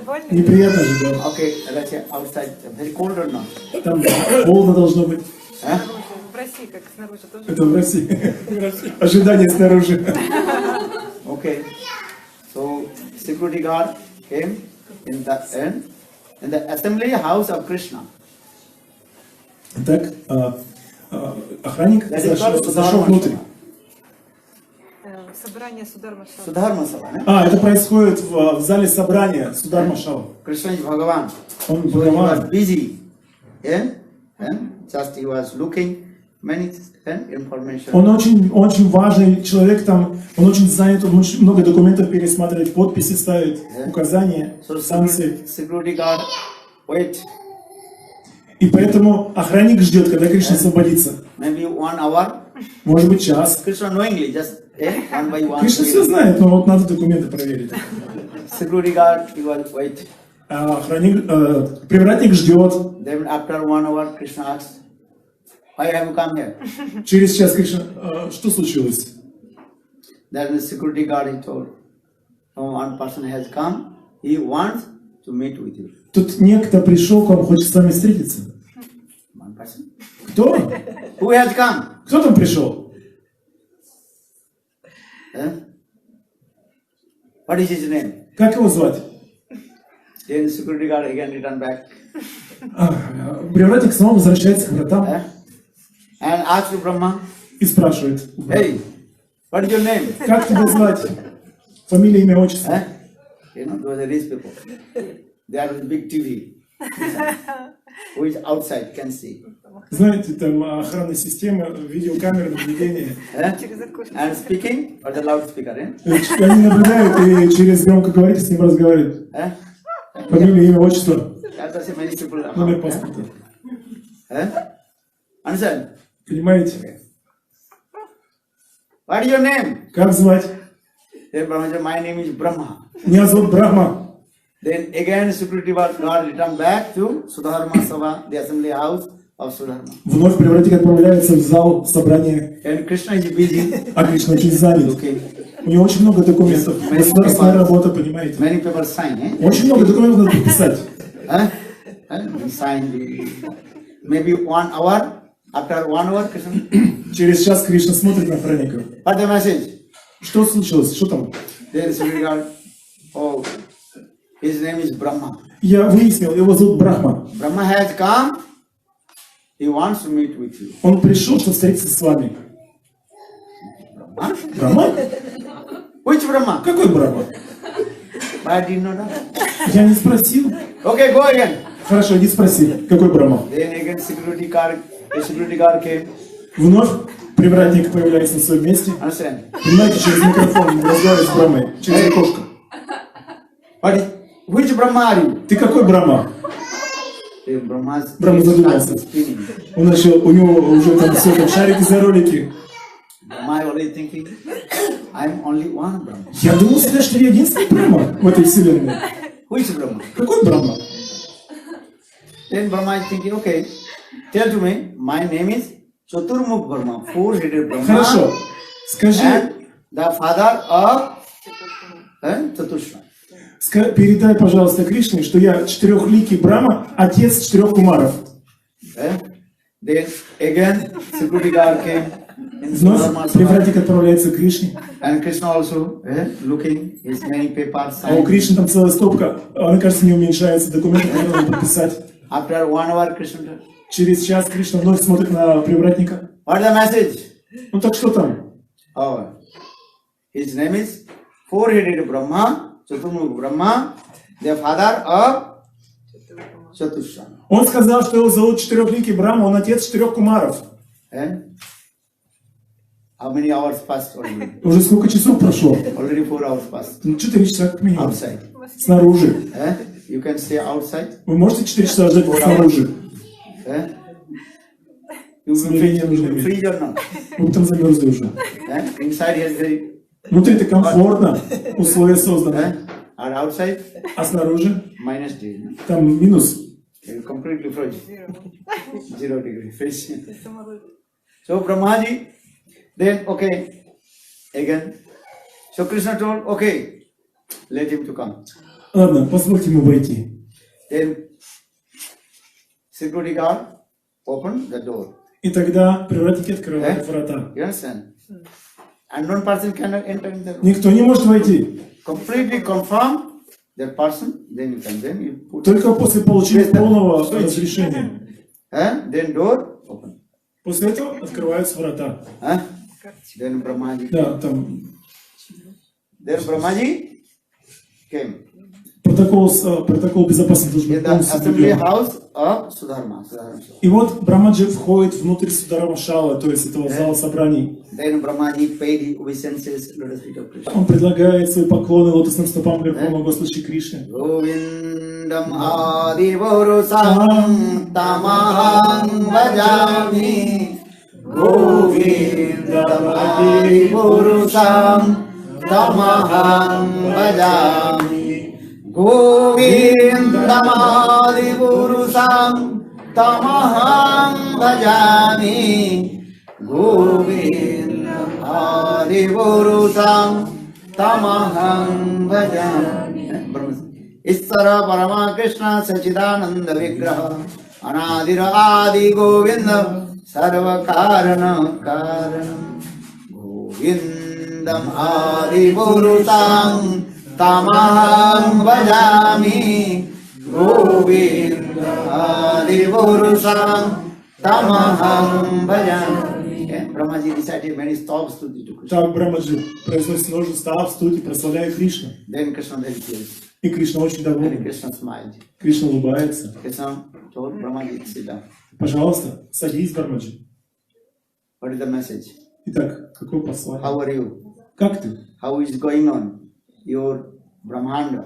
Больно? Неприятно же, да. Okay, let's say outside, very cold or not? Там холодно должно быть. В России, как снаружи, тоже. Это в России. Ожидание снаружи. Okay. So security guard came in the assembly house of Krishna. Так, охранник That is called зашел внутрь. Собрание Судармашала. Sudharma Sabha. Это происходит в зале собрания Судармашала. Krishna is Bhagavan. Он So he was Бхагаван. busy. Just he was looking many information. Он очень важный человек там, он очень занят, он очень много документов пересматривает, подписи ставит, указания, So санкции. security guard, wait, И поэтому охранник ждет, когда Кришна освободится. maybe 1 hour. Может быть, час. Krishna knowingly just one by one. Кришна все знает, но вот надо документы проверить. Security guard, he will wait. А охранник, привратник ждет. Then after 1 hour, Krishna asks, why have you come here? Через час Кришна, что случилось? Then the security guard he told, no, one person has come, he wants to meet with you. Тут некто пришел к вам, хочет с вами встретиться. One person? Кто? Who has come? Кто там пришел? What is his name? Как его звать? Then the security guard again return back Привратник снова возвращается к вратам and asks Brahma, и спрашивает. hey, what is your name? Как тебя звать? Фамилия, имя, отчество. You know, those are rich people. They are with big TV. Who is outside can see. Знаете, там охранная система, видеокамеры, наблюдение. Через окошко. And speaking or the loudspeaker. Они наблюдают и через громкоговоритель с ним разговаривают. Фамилия, имя, отчество, That's why many people. номер паспорта. Understand? Понимаете? What is your name? Как звать? Then Brahma said, my name is Brahma. Меня зовут Брахма. Then again security guard returned back to Sudharma Sabha, the assembly house of Sudharma. Вновь привратник отправляется в зал собрания, And Krishna is busy а Кришна очень занят. looking. У него очень много документов. Государственная работа, понимаете? Many people sign, Очень много документов надо подписать. We sign maybe 1 hour. After 1 hour, Krishna. Через час Кришна смотрит на охранника. What the message? Что случилось? Что там? Then security guard, oh, his name is Brahma. Я выяснил, его зовут Брахма. Brahma has come. He wants to meet with you. Он пришел, чтобы встретиться с вами. Брахма? Which Brahma? Какой Брахма? I didn't know that. Я не спросил. Okay, go again. Хорошо, иди спроси, какой Брахма. Then again security guard came. Вновь привратник появляется на своем месте. Understand? Понимаете, через микрофон разговаривает с Брахмой, через окошко. Which Brahma are you? Ты какой Брахма? Then Brahma's Brahma задумался. spinning. Он начал, у него уже там все там шарики за ролики. Brahma already thinking, I'm only one Brahma. Я думал всегда, что я единственный Брахма в этой вселенной. Which Brahma? Какой Брахма? Then Brahma is thinking, okay, tell to me, my name is Chaturmukh Brahma, four-headed Brahma. Хорошо. Скажи, And the father of Chatushra. передай, пожалуйста, Кришне, что я четырехликий Брахма, отец четырех кумаров. Then again, security guard came in Вновь Sudharma Sabha. привратник отправляется к Кришне, And Krishna also looking his many papers. а у Кришны там целая стопка, она, кажется, не уменьшается, документы надо подписать. After 1 hour, Krishna, Через час Кришна вновь смотрит на привратника. what the message? Ну так что там? Oh, his name is four-headed Brahma, Chaturmukh Brahma, the father of Chatushra. Он сказал, что его зовут четырехликий Брахма, он отец четырех кумаров. And how many hours passed already? Уже сколько часов прошло? Already 4 hours passed. Ну, 4 часа как минимум. Outside. Снаружи. You can stay outside. Вы можете 4 часа ждать снаружи? You will Смирение нужно иметь. freeze or not? Вы там замерзли уже. Inside has very, Внутри-то комфортно, условия созданы. and outside А снаружи minus degree. там минус. You're completely frozen. Zero. 0 degree freeze. Самолет. So Brahmaji, then okay, again. So Krishna told, okay, let him to come. Ладно, позвольте ему войти. Then security guard opened the door. И тогда привратники открывают врата. You understand? Unknown person cannot enter in the room. Никто не может войти. Completely confirm that person, then you put. Только после получения полного разрешения. Then door open. После этого открываются врата. Then Brahmaji. Да, там Then Brahmaji came. Протокол безопасности должен In быть the полностью assembly соблюден. house of Sudharma. И вот Брамаджи входит внутрь Сударамашала, то есть этого зала собраний. Then Brahmaji paid his obeisances, lotus feet of Krishna. Он предлагает свои поклоны лотосным стопам Верховного Господа Кришны. Govindam Adipurusam Tamaham Bhajami. Govindam Adipurusam Tamaham Bhajami. Govindam Adipurusam Tamaham Bhajami. Govindam Adipurusam Tamaham Bhajami. Isvara Parama Krishna Sachidananda Vigraha Anadira Adi Govinda Sarva Karana Karanam Govindam Adi Purusam Tamaham Bhajami. Govindam Adi Purusam Tamaham Bhajami. Okay? Brahmaji recited many stops to the Krishna. Так Брамаджи произносит множество стути, прославляя Кришну. Then Krishna very pleased. И Кришна очень And доволен. Krishna smiled. Кришна улыбается. Krishna told Brahmaji, sit down. Пожалуйста, садись, Брамаджи. What is the message? Итак, какое послание? How are you? Как ты? How is going on? Your Brahmanda.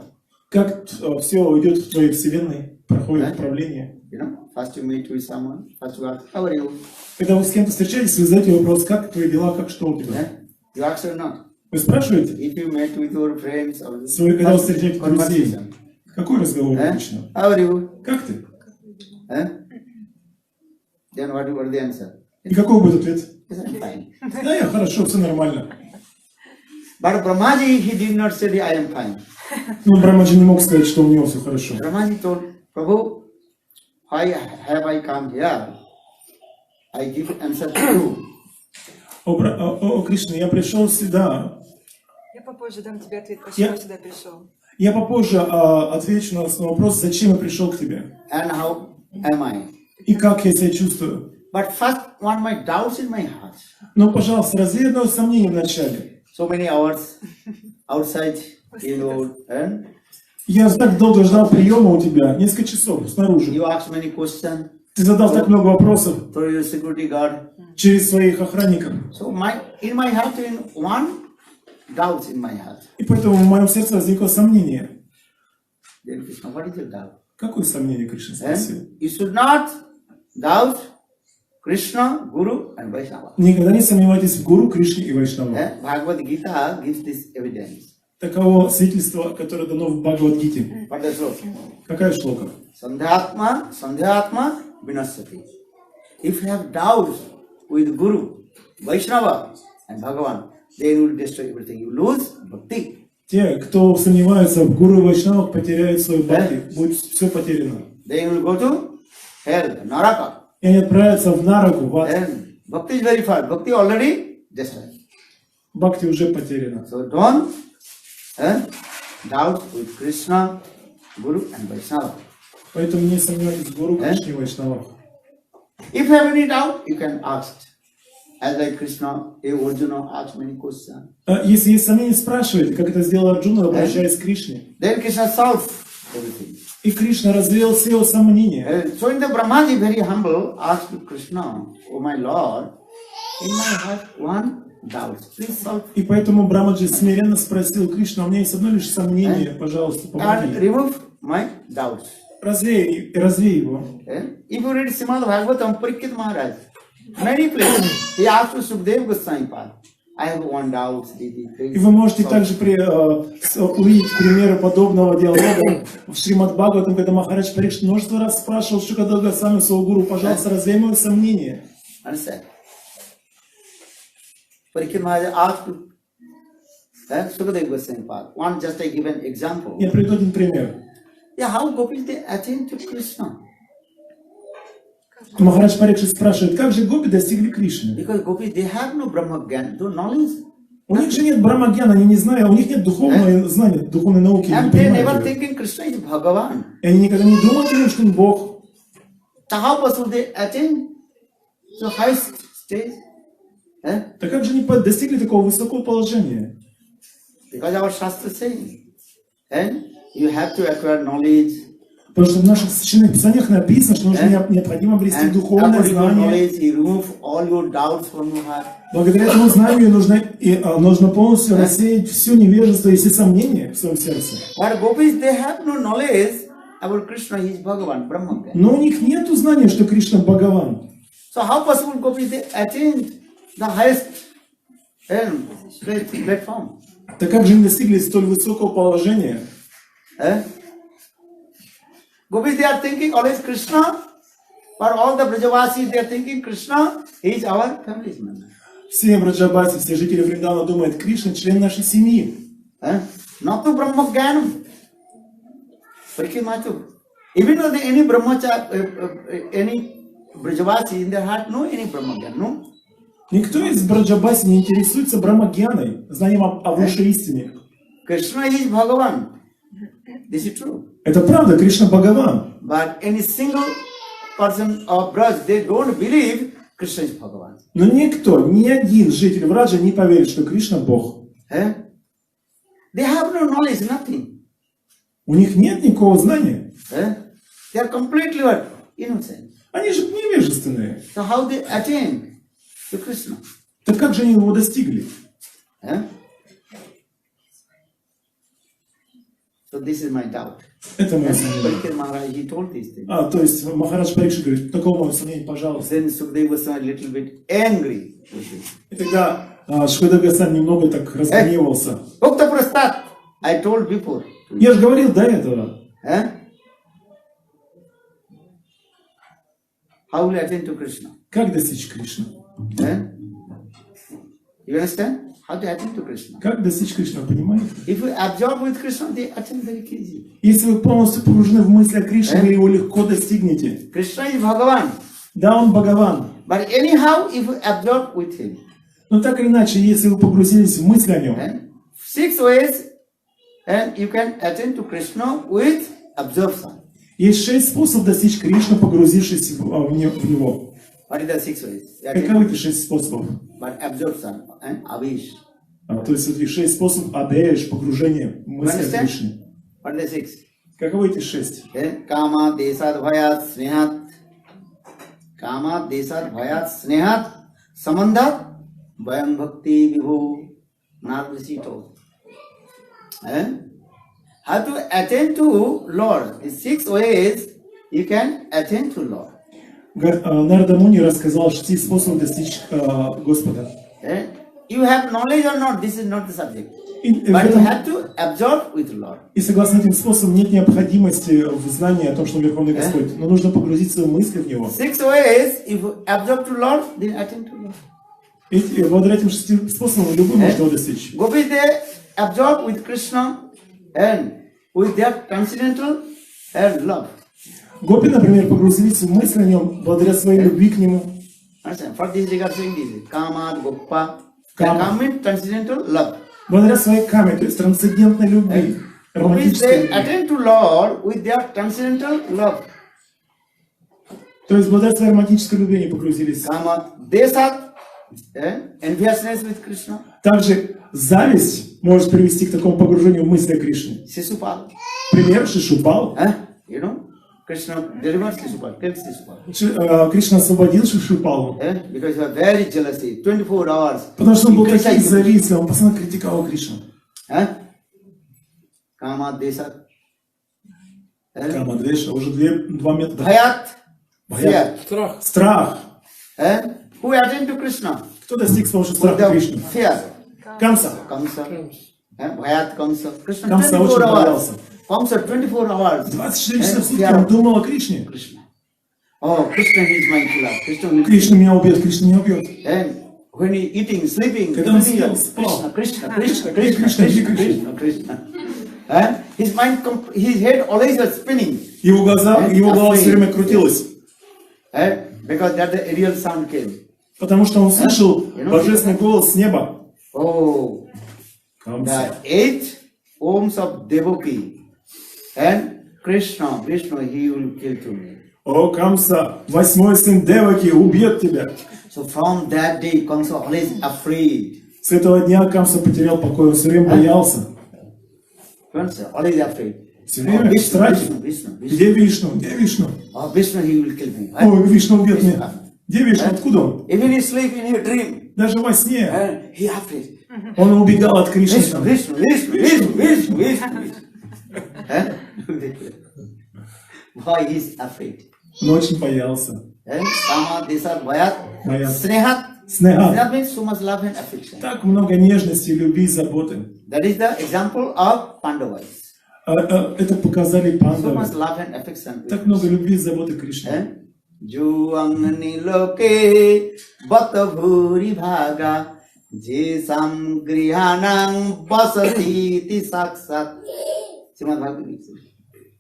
Как все идет в твоей вселенной, проходит управление? You know, first you meet with someone, first you ask, how are you? Когда вы с кем-то встречаетесь, вы задаете вопрос, как твои дела, как что у тебя? Yeah? You ask or not? Вы спрашиваете? If you met with your friends or Когда вы first встречаете друзей, conversation, какой разговор eh? обычно? How are you? Как ты? Eh? Then what is the answer? И какой будет ответ? Yes, I'm fine. Да, я хорошо, все нормально. But Brahmaji, he did not say, I am fine. Но Брамаджи не мог сказать, что у него все хорошо. Brahmaji told, Prabhu, why have I come here? I give answer to you. О, Кришна, я пришел сюда. Я попозже дам тебе ответ, почему я сюда пришел. Я попозже отвечу на вопрос, зачем я пришел к тебе. And how am I? И как я себя чувствую. But first, one my doubts in my heart. Но, пожалуйста, развей одно сомнение вначале. So many hours outside, you know, and Я так долго ждал приема у тебя, несколько часов снаружи. you ask many questions Ты задал так много вопросов through your security guard. через своих охранников. So in my heart, in one doubt in my heart. И поэтому в моем сердце возникло сомнение. Then Krishna, what is your doubt? Какое сомнение, Кришна спросил? And you should not doubt Krishna, Guru, and Vaishnava. Никогда не сомневайтесь в Гуру, Кришне и Вайшнава. Bhagavad Gita gives this evidence. Таково свидетельство, которое дано в Бхагавад-гите. What does it? Какая шлока? Sandhyatma vinasati. If you have doubts with Guru, Vaishnava, and Bhagavan, then you will destroy everything. You lose bhakti. Те, кто сомневается в Гуру и Вайшнавах, потеряют свою бхакти, будет все потеряно. Then you will go to hell, Naraka. И они отправятся в Нараку, в ад. Then bhakti is very far. Bhakti already destroyed. Бхакти уже потеряна. So don't doubt with Krishna, Guru, and Vaishnava. Поэтому не сомневайтесь в Гуру, Кришне и Вайшнавах. If you have any doubt, you can ask. As like Krishna, Arjuna asked many questions. Если есть сомнения, спрашивайте, как это сделал Арджуна, обращаясь к Кришне. Then Krishna solved everything. И Кришна развеял все его сомнения. So in the Brahmaji, very humble, asked Krishna, Oh my Lord, in my heart one doubt. Please solve И поэтому Брамаджи смиренно спросил Кришну, у меня есть одно лишь сомнение, пожалуйста, and помоги. remove my doubts. Развей его. If you read Srimad Bhagavatam, Parikshit Maharaj, many places, he asked to Sukadeva Goswami Pad, I have one doubt. И вы можете также увидеть примеры подобного диалога в Шримад Бхагаватам, когда Махарадж Парикшит множество раз спрашивал Шукадева Госвами своего гуру, пожалуйста, развей мои сомнения. Understand? Parikshit Maharaj asked to Sukadeva Goswami Pad. One just I give an example. Я приведу один пример. Yeah, how gopis they attain to Krishna? Махарадж Парикшит спрашивает, как же гопи достигли Кришны? Because gopis they have no Brahma Gyan, no knowledge. У них же нет брамагьяна, они не знают, у них нет духовного знания, духовной науки. And Не they never понимают её. thinking Krishna is Bhagavan. И они никогда не думают о том, что он Бог. So how possible they attain to highest stage? Так как же они достигли такого высокого положения? Because our Shastra saying, you have to acquire knowledge. Потому что в наших священных писаниях написано, что нужно необходимо обрести And духовное according to знание. knowledge, he remove all your doubts from your heart. Благодаря этому знанию нужно полностью рассеять все невежество и все сомнения в своем сердце. But gopis, they have no knowledge about Krishna, he is Bhagavan, Brahman. Но у них нет знания, что Кришна Бхагаван. So how possible gopis they attain the highest platform? Так как же они достигли столь высокого положения? Gopis, they are thinking always Krishna. For all the Brajavasis, they are thinking Krishna, he is our family member. Все Браджабаси, все жители Вриндавана думают, Кришна член нашей семьи. Not to Brahma Jnanam. Even though any any Brajavasi in their heart know any Brahma Jnana, no? Никто из Браджабаси не интересуется Брахмагьяной, знанием о высшей истине. Krishna is Bhagavan. This is true. Это правда, Кришна Бхагаван. But any single person of Braj, they don't believe Krishna is Bhagavan. Но никто, ни один житель Враджа не поверит, что Кришна Бог. They have no knowledge, nothing. У них нет никакого знания. They are completely what? Innocent. Они же невежественные. So how they attain to Krishna? Так как же они его достигли? So this is my doubt. Это мое сомнение. Parikshit Maharaj, he told these things. То есть Махарадж Парикшит говорит, такого мое сомнение, пожалуйста. Then Sukadeva was a little bit angry with it. И тогда Шукадев Госвами немного так разгневался. Bhakta Prasad, I told before. Я же говорил до этого. How will you attain to Krishna? Как достичь Кришны? You understand? How to attain to Krishna? Как достичь Кришны, понимаете? If you absorb with Krishna, they attain very easy. Если вы полностью погружены в мысли о Кришне, вы его легко достигнете. Krishna is Bhagavan. Да, он Бхагаван. But anyhow, if you absorb with him, Но так или иначе, если вы погрузились в мысли о нем, 6 ways, and you can attain to Krishna with absorption. есть 6 способов достичь Кришны, погрузившись в него. What are the 6 ways? Каковы эти 6 способов? But absorption and avish. То есть эти 6 способов адеш, погружение в мысли о Кришне. What are the 6? Каковы эти 6? Kama, desad, bhayat, snehat. Kama, desad, bhayat, snehat. Samandhat, vayam bhakti vibhu. Narvasi told. How to attain to Lord? The 6 ways you can attain to Lord. Нарада Муни рассказал 6 способов достичь Господа. You have knowledge or not, this is not the subject. И But you have to absorb with Lord. согласно этим способам нет необходимости в знании о том, что Он Верховный Господь, но нужно погрузить свои мысли в Него. 6 ways, if you absorb to Lord, then attain to Lord. И благодаря этим 6 способам любой может его достичь. Gopis, they absorb with Krishna and with their transcendental love. Гопи, например, погрузились в мысли о Нем благодаря своей любви к Нему. For this regard, saying this, Kama, Goppa, Kama. Kama means transcendental love. Благодаря своей каме, то есть трансцендентной любви, Gopis, романтической they любви. attain to Lord with their transcendental love. То есть благодаря своей романтической любви они погрузились. Kama, Desat, enviousness with Krishna. Также зависть может привести к такому погружению в мысли о Кришне. Sisupal. Пример Шишупал. You know, Krishna delivered Sisupal, killed Sisupal. Кришна освободил Шишупалу. Because he was very jealousy, 24 hours. Потому что он был he таким criticized him. завистливым, он постоянно критиковал Кришну. Kama, Desat. Камадвеша, уже два метода. Bhayat, Бхаят. fear. Страх. Who attend to Krishna? Кто достиг с помощью With страха the Кришны? fear. Камса. Kamsa. Bhayat Kamsa. Krishna Камса 24 очень hours. боялся. Kamsa 24 hours. 24 часа в сутки он думал о Кришне. Krishna. Oh, Krishna is my killer. Krishna will Кришна меня убьет, Кришна меня убьет. And when he eating, sleeping, Когда он everything, съел, спал. Krishna, Krishna, Krishna, Krishna, Krishna, Krishna, Krishna, Krishna. His mind, his head always was spinning. Его голова все время крутилась. Because that the real sound came. Потому что он слышал божественный голос с неба. Oh, Камса. the 8 Oms of Devaki and Krishna, he will kill to me. О, Камса, 8-й сын Деваки убьет тебя. So from that day, Kamsa always afraid. С этого дня Камса потерял покой, он все время боялся. Kamsa always afraid. Все время в страхе. Vishnu. Где Вишну? Где Вишну? Oh, Vishnu, he will kill me. Ой, Вишну убьет меня. Где Вишну? Откуда он? Even he sleep in your dream, Даже во сне. he afraid. Он убегал от Кришны. Vishnu, там. Vishnu, Vishnu, Vishnu, Vishnu, Vishnu. Why he is afraid? Он очень боялся. Sama, Desat, Vayat, Vayat. Snehat. Снега. Snehat means so much love and affection. Так много нежности, любви, заботы. That is the example of Pandavas. Это показали So пандавы. much love and affection. Так много любви, заботы Кришны. Juangni loke bata bhuri bhaga je samgrihanang basati ti saksat. Srimad Bhagavad Gita.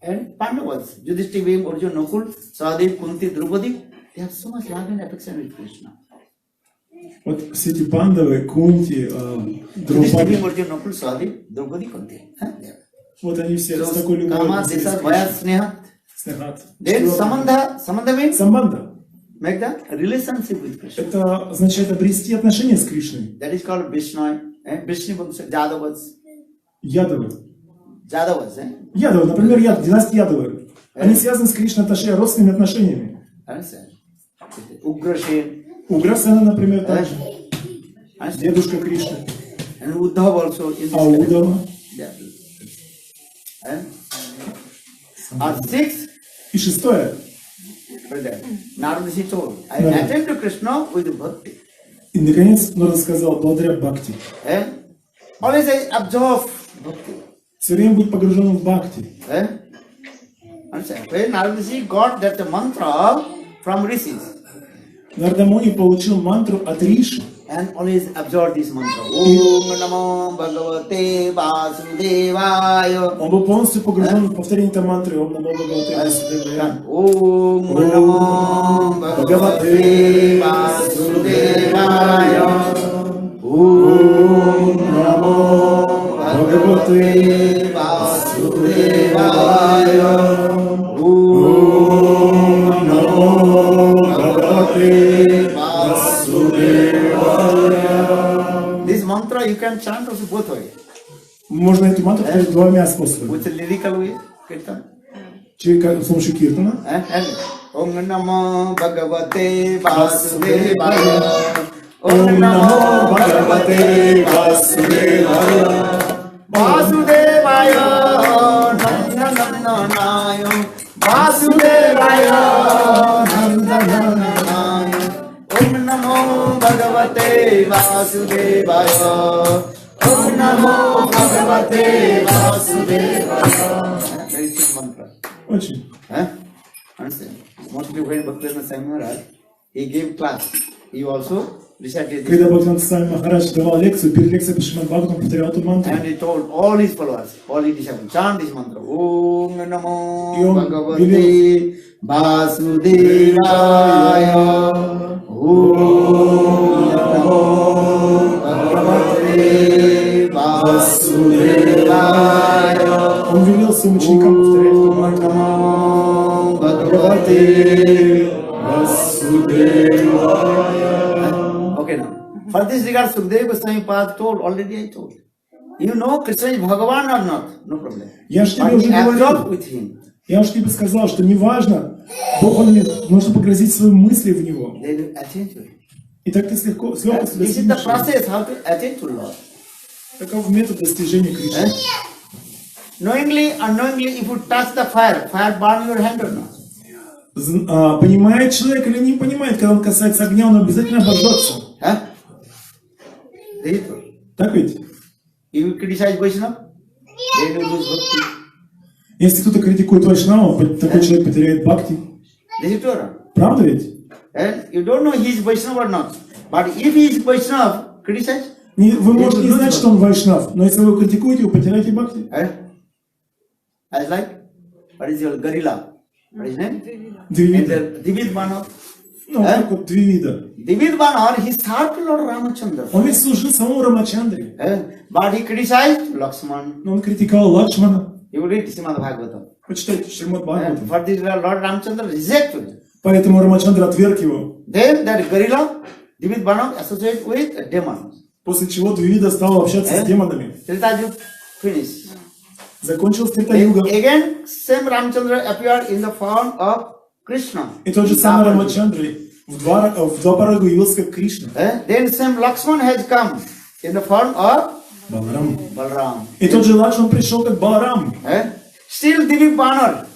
And Pandavas, Yudhishthira, Bhima, Arjuna, Nakul, Sahadev, Kunti, Draupadi, they have so much love and affection with Krishna. Вот все эти пандавы, Кунти, Yudhishthira, Драупади, Bhima, Arjuna, Nakul, Sahadev, Draupadi, Kunti. вот они все с So, такой любовью. Kama, относились к Desa, Кришне. Vayat, Sneha. Снегат. Then Samandha means Самбанда. make the relationship with Krishna. Это означает обрести отношения с Кришной. That is called Vishnu, Vishnu Vamsa, Jadavas. Ядовы. Jadavas, Ядовы, например, династия Ядовы. Они связаны с Кришной родственными отношениями. Understand? Ugrashen, Уграсена, например, также. understand? Дедушка Кришны. And Uddhav also in this А Удава. Yeah. And six, И шестое. Narada Rishi told, I Narada. attend to Krishna with bhakti. И, наконец, Нарада сказал, благодаря Бхакти. Always I absorb bhakti. Все время быть погруженным в Бхакти. Understand? When Narada Rishi got that mantra from rishis Нарада Муни получил мантру от Риши. and always absorb this mantra. Om Namo Bhagavate Vasudevaya. Он был полностью погружен в повторение этой мантры. Ом Намо Бхагавате Васудевая. Om Namo Bhagavate Vasudevaya. Om Namo Bhagavate Vasudevaya. Om Namo Bhagavate Vasudevaya. This mantra you can chant also both ways. Можно эту мантру повторять двумя способами. With a lyrical way, kirtan. С помощью киртана. Om Namo Bhagavate Vasudevaya. Om Namo Bhagavate Vasudevaya. Vasudevaya Nandananaya. Vasudevaya Nandananaya. Om Namo Bhagavate Vasudevaya. Om Namo Bhagavate Vasudevaya. Very simple mantra. Очень. Understand? Mostly when Bhaktivinoda Swami Maharaj, he gave class. He also recited this. Когда Бхактивinoda Свами Махарадж давал лекцию, перед лекцией по Шримад Бхагаватам повторял эту мантру. And he told all his followers, all his disciples, chant this mantra. Om Namo Bhagavate Vasudevaya. Om Namo Bhagavate Vasudevaya. Он велел своим ученикам повторять эту мантру. Bhagavate Vasudevaya. Okay now. For this regard, Sukadeva Goswami Pad told, already I told. You know Krishna is Bhagavan or not? No problem. Я же тебе But уже absorb говорил. with him. Я уж тебе сказал, что неважно, Бог он имеет, нужно погрузить свои мысли в него. They will attend to him. И так ты с легкостью This is the достигнешь. process how to attend to Lord. Таков метод достижения Кришны. Knowingly, unknowingly, if you touch the fire, fire burn your hand or not? Понимает человек или не понимает, когда он касается огня, он обязательно обожжется. This is true. Так ведь? You criticize Vaishnava, they will lose bhakti. Если кто-то критикует Вайшнава, такой человек потеряет бхакти. This is true. Правда ведь? And you don't know he is Vaishnava or not. But if he is Vaishnava, criticize. Вы можете не знать, что он Вайшнав, но если вы его критикуете, вы потеряете бхакти. As like, what is your gorilla? What is his name? Две And вида. the Divid Banav. Ну, как вот две вида. Divid Banav, he served Lord Ramachandra. Он ведь служил самому Рамачандре, But he criticized Lakshman. но он критиковал Лакшмана. You read Srimad Bhagavatam. Почитайте Шримад Бхагаватам. For this Lord Ramachandra rejected. Поэтому Рамачандра отверг его. Then that gorilla, Divid Banav, associated with demons. После чего две вида стал общаться с демонами. Tritajuga finished. Закончилась Then Трета-юга. again, same Ramchandra appeared in the form of Krishna. И тот же самый Рамачандра в два порога явился как Кришна. Then same Lakshman has come in the form of Баларам. Balram. И тот же Лакшман пришел как Баларам. Still Divik Banar,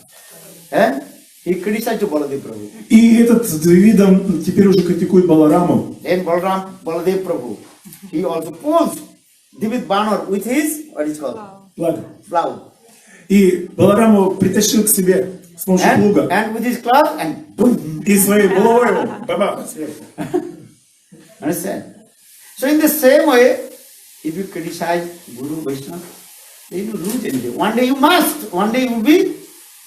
he criticized to Baladev Prabhu. И этот Двивидам теперь уже критикует Балараму. Then Baladev Prabhu, he also posed Divik Banar with his, what is called, Благо. plow. И Балараму притащил к себе с помощью плуга. And with his club and boom. И своей головой его бабах, сверху. Understand? So in the same way, if you criticize Guru Vaishnava, then you lose anything. One day you must, one day you will be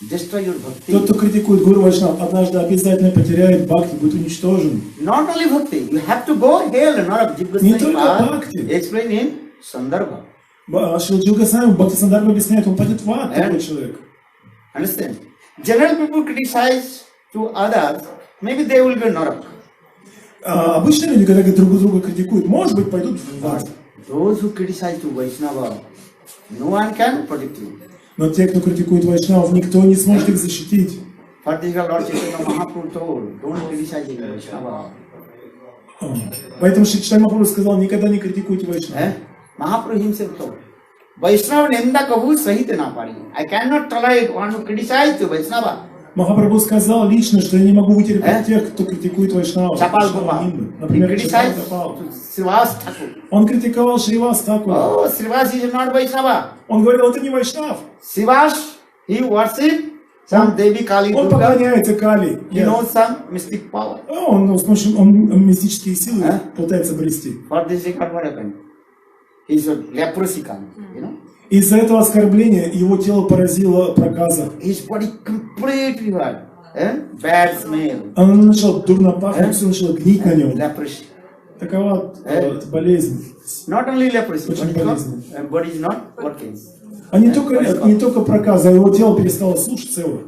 destroy your bhakti. Тот, кто критикует Гуру Вайшнав, однажды обязательно потеряет бхакти, будет уничтожен. Not only bhakti, you have to go hell and not Не только бхакти. explain in Sandarbha. Шрила Госвами Бхакти Сандарбха объясняет, он пойдет в ад, такой человек. Understand? General people criticize to others, maybe they will go narak. Обычные люди, когда друг друга критикуют, может быть, пойдут в ад. Those who criticize to Vaishnava, no one can protect you. Но те, кто критикует Вайшнавов, никто не сможет их защитить. For this Lord Chaitanya Mahaprabhu told, don't criticize Vaishnava. Поэтому Шри Чайтанья Махапрабху сказал, никогда не критикуйте Вайшнава. Mahaprabhu himself told, Vaishnava nenda kabu sahita na pari. I cannot tolerate one who criticize to Vaishnava. Махапрабху сказал лично, что я не могу вытерпеть тех, кто критикует Вайшнава. Chapal Gopal. He Например, Чапал criticized Гопал. Srivas Thakur. Он критиковал Шривас Такура. Oh, Srivas is not Vaishnava. Он говорил, это не Вайшнав. Srivas, he worship some Devi Kali Он Durga. поклоняется Кали. He knows some mystic power. Он с помощью мистические силы пытается обрести. For this record, what happened? He's a leprosy kind, you know. Из-за этого оскорбления его тело поразило проказа. His body completely hurt. Bad smell. Он начал дурно пахнуть, все начало гнить на нем. Leprosy. Такова болезнь. Not only leprosy, Очень болезненно. body is not working. А не только проказа, а его тело перестало слушаться его.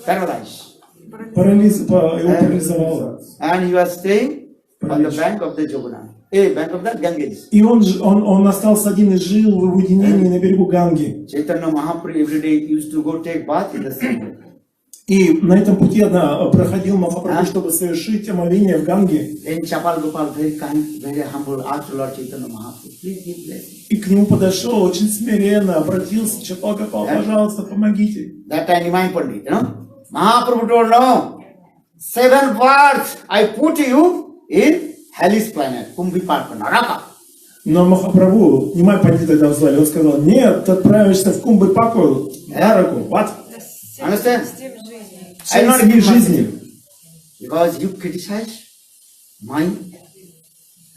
Paralyzed. Его парализовало. And he was staying on the bank of the Joguna. Bank of the Ganges. И он остался один и жил в уединении на берегу Ганги. Chaitanya Mahaprabhu every day used to go take bath in the same. И на этом пути проходил Махапрабху, чтобы совершить омовение в Ганге. Then Chapal Gopal, very kind, very humble, asked Lord Chaitanya Mahaprabhu, please give blessing. И к нему подошел очень смиренно, обратился, Чапал Гопал, пожалуйста, помогите. That time Nimai Pandit, you know. Mahaprabhu told, no, 7 words I put you in hellish planet, Kumbhiparka, Naraka. Но Махапрабху, Нимай Пандит тогда звали, он сказал, нет, ты отправишься в Кумбхипаку, Нараку, what? Understand? Систем жизни. I not Семь give жизни. mercy. Because you criticize mind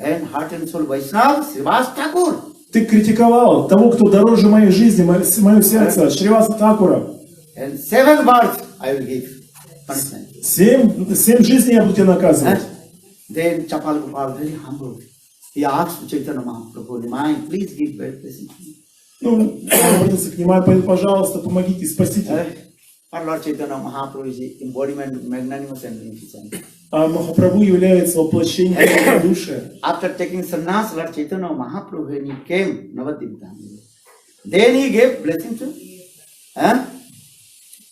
and heart and soul Vaishnava, Srivas Thakur. Ты критиковал того, кто дороже моей жизни, мое сердце, Шриваса Такура. And 7 words I will give punishment. 7 жизней я буду тебя наказывать. Then Chapal Gopal, very humble. He asked Chaitanya Mahaprabhu, Nimai, please give blessing. Ну, он обратился к нему, пожалуйста, помогите, спасите. Our Lord Chaitanya Mahaprabhu is the embodiment of magnanimous and beneficent. А Махапрабху является воплощением души. After taking sannyas, Lord Chaitanya Mahaprabhu, when he came, Navadvip Dham, then he gave blessing to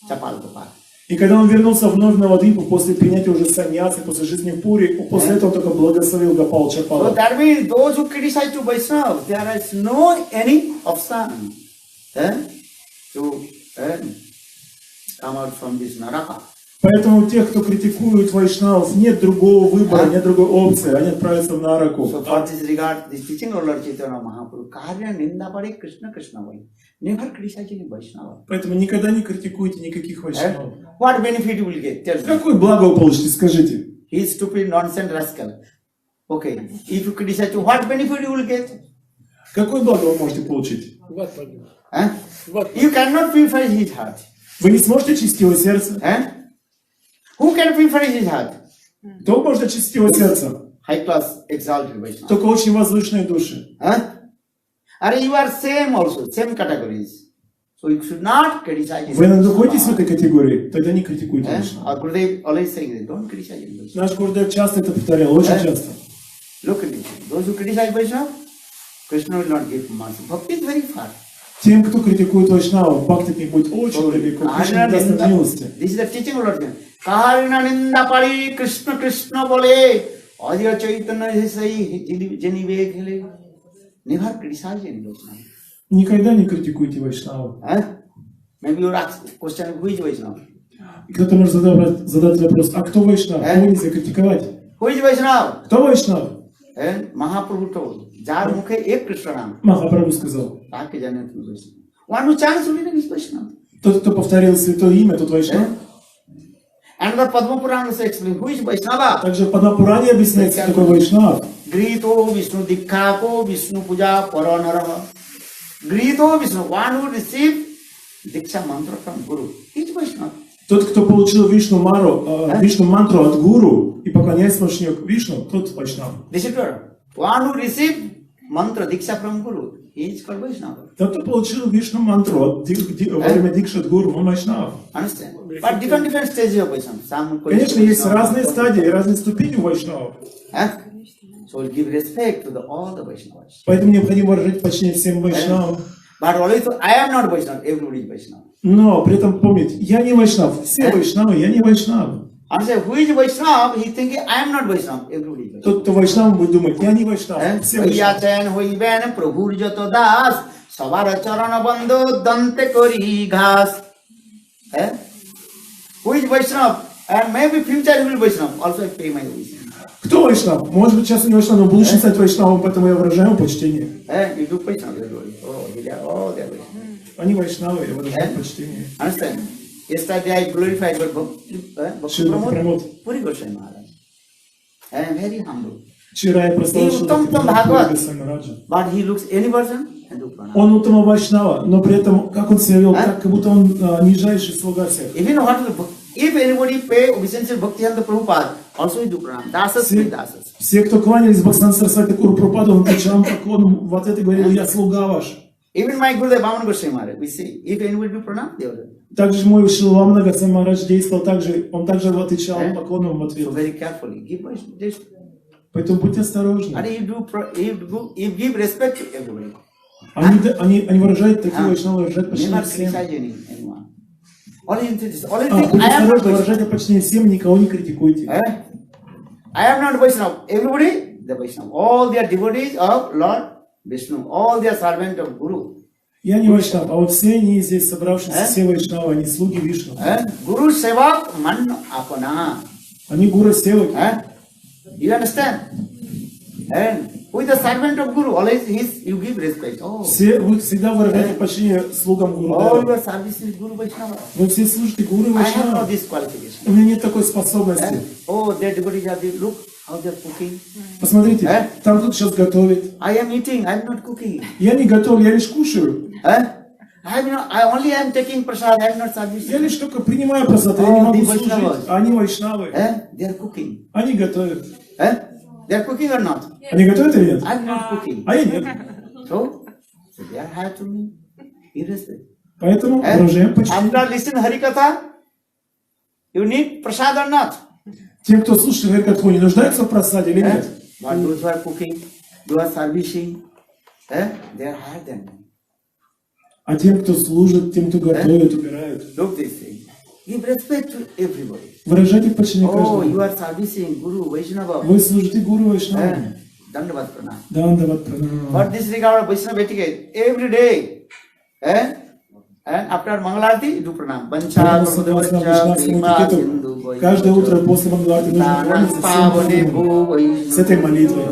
Chapal Gopal. И когда он вернулся вновь на Навадвипу после принятия уже саньясы, после жизни в Пури, после этого он только благословил Гопала So Чапала. that means those who criticize to Vaishnava, there is no any option to come out from this Naraka. Поэтому у тех, кто критикует вайшнавов, нет другого выбора, нет другой опции, они отправятся в Нараку. So for this regard, this teaching of Lord Chaitanya Mahaprabhu, Karya Ninda Pare Krishna Krishna Vai. Never criticize any Vaishnava. Поэтому никогда не критикуйте никаких вайшнавов. What benefit you will get? Tell me. Какое благо вы получите, скажите? He is stupid, nonsense, rascal. Okay. If you criticize him, what benefit you will get? Какое благо вы можете получить? You cannot purify his heart. Вы не сможете очистить его сердце. Who can purify his heart? Кто может очистить его сердце? High class, exalted Vaishnava. Только очень возвышенные души. Are you are same also, same categories. So you should not criticize him. Вы находитесь в этой категории, тогда не критикуйте Вайшнава. Gurudev always saying that, don't criticize him. Vaishnava. Наш Гурудев часто это повторял, очень часто. Look at it. Those who criticize Vaishnava, Krishna will not give mercy. Bhakti is very far. Тем, кто критикует вайшнавов, бхакти будет очень далеко. Кришна не даст нам милости. This is the teaching of Lord Krishna. Karna ninda pari Krishna Krishna bole. Adya Chaitanya say Jeni Vekhele. Never criticize any Vaishnava. Никогда не критикуйте вайшнавов. Maybe you ask question, who is Vaishnava? И кто-то может задать вопрос, а кто вайшнав? Кого нельзя критиковать? Who is Vaishnava? Кто вайшнав? And Mahaprabhu told, Jar Mukhe Ek Krishna Ram. Махапрабху сказал, Taake jane tu Vaishnava. One who chants only is Vaishnava. тот, кто повторил святое имя, тот вайшнав. Another Padma Purana also explains, who is Vaishnava? Также в Падмапуране объясняется, кто такой вайшнав. Grito Vishnu Dikkha Vishnu Puja Paranaraha. Grito Vishnu, one who received Diksha mantra from Guru. He is Vaishnava. Тот, кто получил Вишну мантру от гуру и поклоняется мощнику Вишну, тот вайшнав. This is true. One who received mantra Diksha from Guru, he is called Vaishnava. Тот, кто получил Вишну мантру во время дикши от гуру, он вайшнав. Understand? But different stages of Vaishnava. Some Конечно, есть разные стадии, разные ступени у вайшнавов. So we'll give respect to all the Vaishnavas. Поэтому необходимо выражать почтение всем вайшнавам. But always, I am not Vaishnava, everybody is Vaishnava. Но при этом помнить, я не вайшнав, все вайшнавы, я не вайшнав. And say, who is Vaishnava? He thinking, I am not Vaishnava, everybody is Vaishnava. Тот, кто вайшнав, будет думать, я не вайшнав, все вайшнавы. Chayan hoiben Prabhur joto das sabar charana bandhu dante kori ghas. Who is Vaishnava? And maybe future he will Vaishnava. Also I pay my Vaishnava. Кто вайшнав? Может быть, сейчас не вайшнав, но в будущем стать вайшнавом, поэтому я выражаю ему почтение. You do Vaishnava, everybody. Oh, they are all there Vaishnava. Они вайшнавы, я выражаю почтение. Understand? Yesterday I glorified Bhakti Pramod Puri Goswami Maharaj. I am very humble. Вчера я прослушал Госвами. But he looks any person and do pranam. Он уттама вайшнава, но при этом, как он себя вел, так, как будто он нижайший слуга всех. Even if anybody pay obeisance to Bhaktivedanta Prabhupada, also he do pranam. Dasas be dasas. Все, кто кланялись Бхактисиданта Сарасвати Такуру Прабхупаду, он отвечал поклоном, в ответ и говорил, я слуга ваш. Even my Gurudev Vamana Goswami Maharaj, we say, if anybody do pranam, they will do. Также мой Шрила Вамана Госвами Махарадж действовал также, он также отвечал поклоном в ответ. So very carefully, give this. Поэтому будьте осторожны. And you give respect to everybody. Они выражают, такие вайшнавы выражают почтение Never всем. criticize anyone. Only think, Будьте I am not осторожны, Vaishnava. выражайте почтение всем, никого не критикуйте. I am not Vaishnava. Everybody, the Vaishnava. All they are devotees of Lord Vishnu. All they are servants of Guru. Я не вайшнав, а вот все они здесь собравшиеся, все вайшнавы, они слуги Вишну. Guru Sevak Man Apana. Они гуру севаки. You understand? And who is the servant of Guru? Always you give respect. Oh, Вы всегда выражаете почтение слугам гуру. all your service is Guru Vaishnava. Вы все служите гуру I have вайшнава. no this qualification. У меня нет такой способности. Oh, their devotees are there. Look how they are cooking. Посмотрите, там кто-то сейчас готовит. I am eating. I am not cooking. Я не готовлю, я лишь кушаю. I only am taking prasad. I am not Я servicing. лишь только принимаю просад, я не могу служить. А они вайшнавы. They are cooking. Они готовят. They are cooking or not? Они готовят или нет? I am not cooking. А я нет. So they are higher to me. Irrespective. Поэтому выражаем почтение. After listen Harikatha, you need prasad or not? Те, кто слушает Харикатху, не нуждаются в просаде или нет? But those who are cooking, those who are servicing, they are higher than me. А тем, кто служит, тем, кто готовит, убирают. Look this thing. Give respect to everybody. Выражайте почтение Oh, каждому. you are servicing Guru Vaishnava. Вы служите гуру вайшнавам. Dandavad pranam. Дандават пранам. For this regard of Vaishnava etiquette, every day, and after Mangalarti, you do pranam. Поэтому, согласно вайшнавскому этикету, каждое утро после Мангаларти нужно кланяться всем гуру с этой молитвой.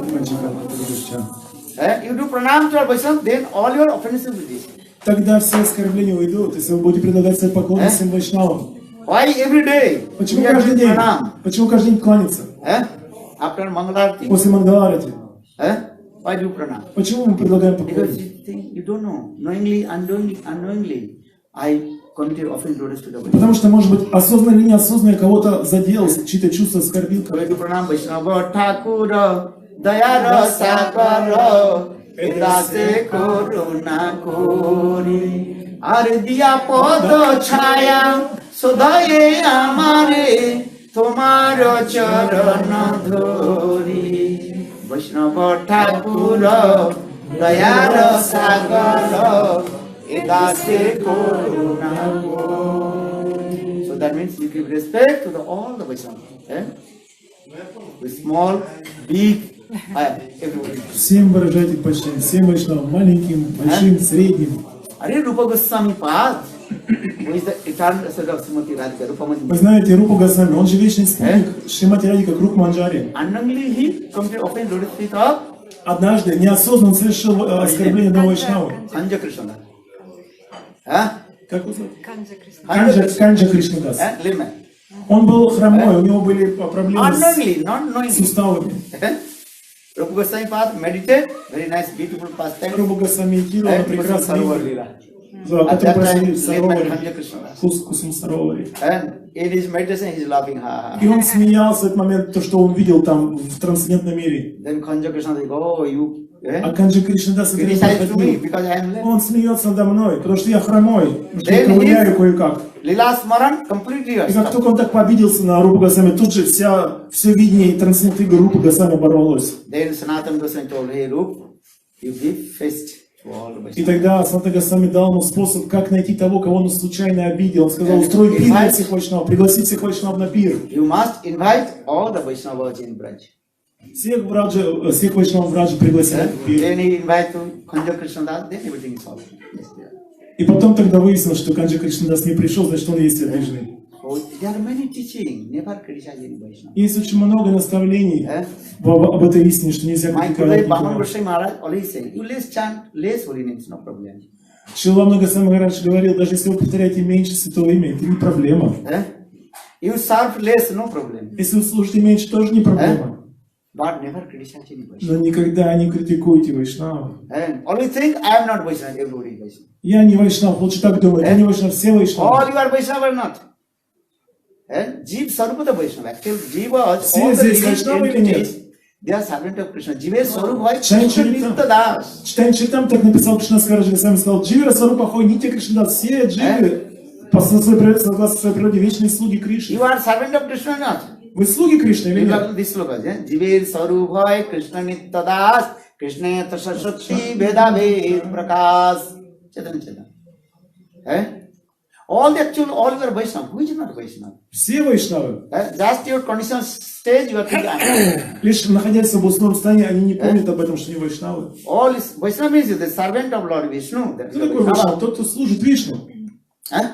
You do pranam to our Vaishnava, then all your offenses will be. Тогда все оскорбления уйдут, если вы будете предлагать свои поклоны всем вайшнавам. Why every day? Почему we are каждый doing день? pranam? Почему каждый день кланяться? After Mangalarti, После Мангаларати. why do you pranam? Почему мы предлагаем Because поклоны? you think you don't know, knowingly, unknowingly, I committed offense to the Vaishnava. Потому что, может быть, осознанно или неосознанно кого-то задел, чьи-то чувства оскорбил. So I do pranam Vaishnava Thakura, Dayara Sakara, Edase Koruna Kori, Ardiya Podo Chaya, Sodaye Amare, Tomaro Charana Dhori, Vaishnava Thakura, Dayara Sakara, Edase Koruna. So that means you give respect to all the Vaishnavas. Eh? With small, big, everybody. Всем выражайте почтение, всем вайшнавам, маленьким, большим, средним. Are Rupa Goswami Pad, who is the eternal son of Srimati Radhika, Rupa Вы Manjari. знаете, Рупа Госвами, он же вечный спутник Шримати Радхики, как Руп Манджари. Unknowingly he committed offense lotus feet of Однажды неосознанно совершил оскорбление одного вайшнава. Kanja Krishna. Huh? Как его зовут? Канджа Кришна. Канджа Кришнадас. Layman. Он был хромой, у него были проблемы Unknowingly, not с knowingly. суставами. Rupa Goswami Pad meditate, very nice, beautiful pastime. Рупа Госвами медитировал на прекрасный Sarovar мир, Leela. за At который that происходит time, в layman Сароваре, Kanja Krishna. Кусум Сароваре. And in his meditation, he is laughing. Ha, И ha. он смеялся в этот момент, то, что он видел там в трансцендентном мире. Then Kanja Krishna says, oh, you А Канджа Кришнадас criticize to me because I am lame. он смеется надо мной, потому что я хромой, потому что я Then ковыряю кое-как. Lila Smaran completely И как stopped. только он так пообиделся на Рупу Госвами, тут же все видение и трансцендентная игра Рупы Госвами оборвалось. Then Sanatana Goswami told, hey, Rup, you give feast to all the И Vaishnavas. тогда Санта Госвами дал ему способ, как найти того, кого он случайно обидел. Он сказал, устрой пир для всех вайшнавов, пригласи всех вайшнавов на пир. You must invite all the Vaishnavas in Braj. Всех вайшнавов в Раджи пригласили на пир. Then he invite to Kanja Krishna Das, then everything is solved. Yes, yeah. И потом тогда выяснилось, что Канджа Кришнадас не пришел, значит, он есть отверженный. So there are many teaching, never criticize any Vaishnava. Есть очень много наставлений Eh? об этой истине, что нельзя My критиковать Gurudev Bhaman никого. Goswami Maharaj always say, you less chant, less holy names, no problem. Шрила Мангасвами Махарадж говорил, даже если вы повторяете меньше святого имя, это не проблема. Eh? You serve less, no problem. Если вы служите меньше, тоже не проблема. But never criticize any Vaishnava. Но никогда не критикуйте вайшнавов. And always think, I am not Vaishnava, everybody is Vaishnava. Я не вайшнав, лучше так думать. Я не вайшнав, все All вайшнавы. you are Vaishnava or not? And Jeev Sarupada Vaishnava. Actually, Jivas, Все all the здесь living Vaishnava или нет? entities, they are servant of Krishna. Jive Sarupavai Чай Krishna Чаритам. Nitya Das. Читаем Чаритам, так написал Кришнадас Махарадж, сам сказал, Дживера Сварупа Хой Нитя Кришнадас, все дживы, по своей природе, согласно своей природе, вечные слуги Кришны. You are servant of Krishna or not? Вы слуги Кришны или You нет? have this sloka, yeah? Jive Sarupavai Krishna Nitya Das. Krishna Tasashakti Veda Ved Prakash. Chetan. Eh? All you are Vaishnava. Who is not Vaishnava? Все вайшнавы. Just your conditional stage, you are thinking, I am. Лишь находясь в обусном состоянии, они не помнят об этом, что они вайшнавы. All is Vaishnava is the servant of Lord Vishnu. That is Кто a такой вайшнав? Vaishnava. Тот, кто служит Вишну. Huh?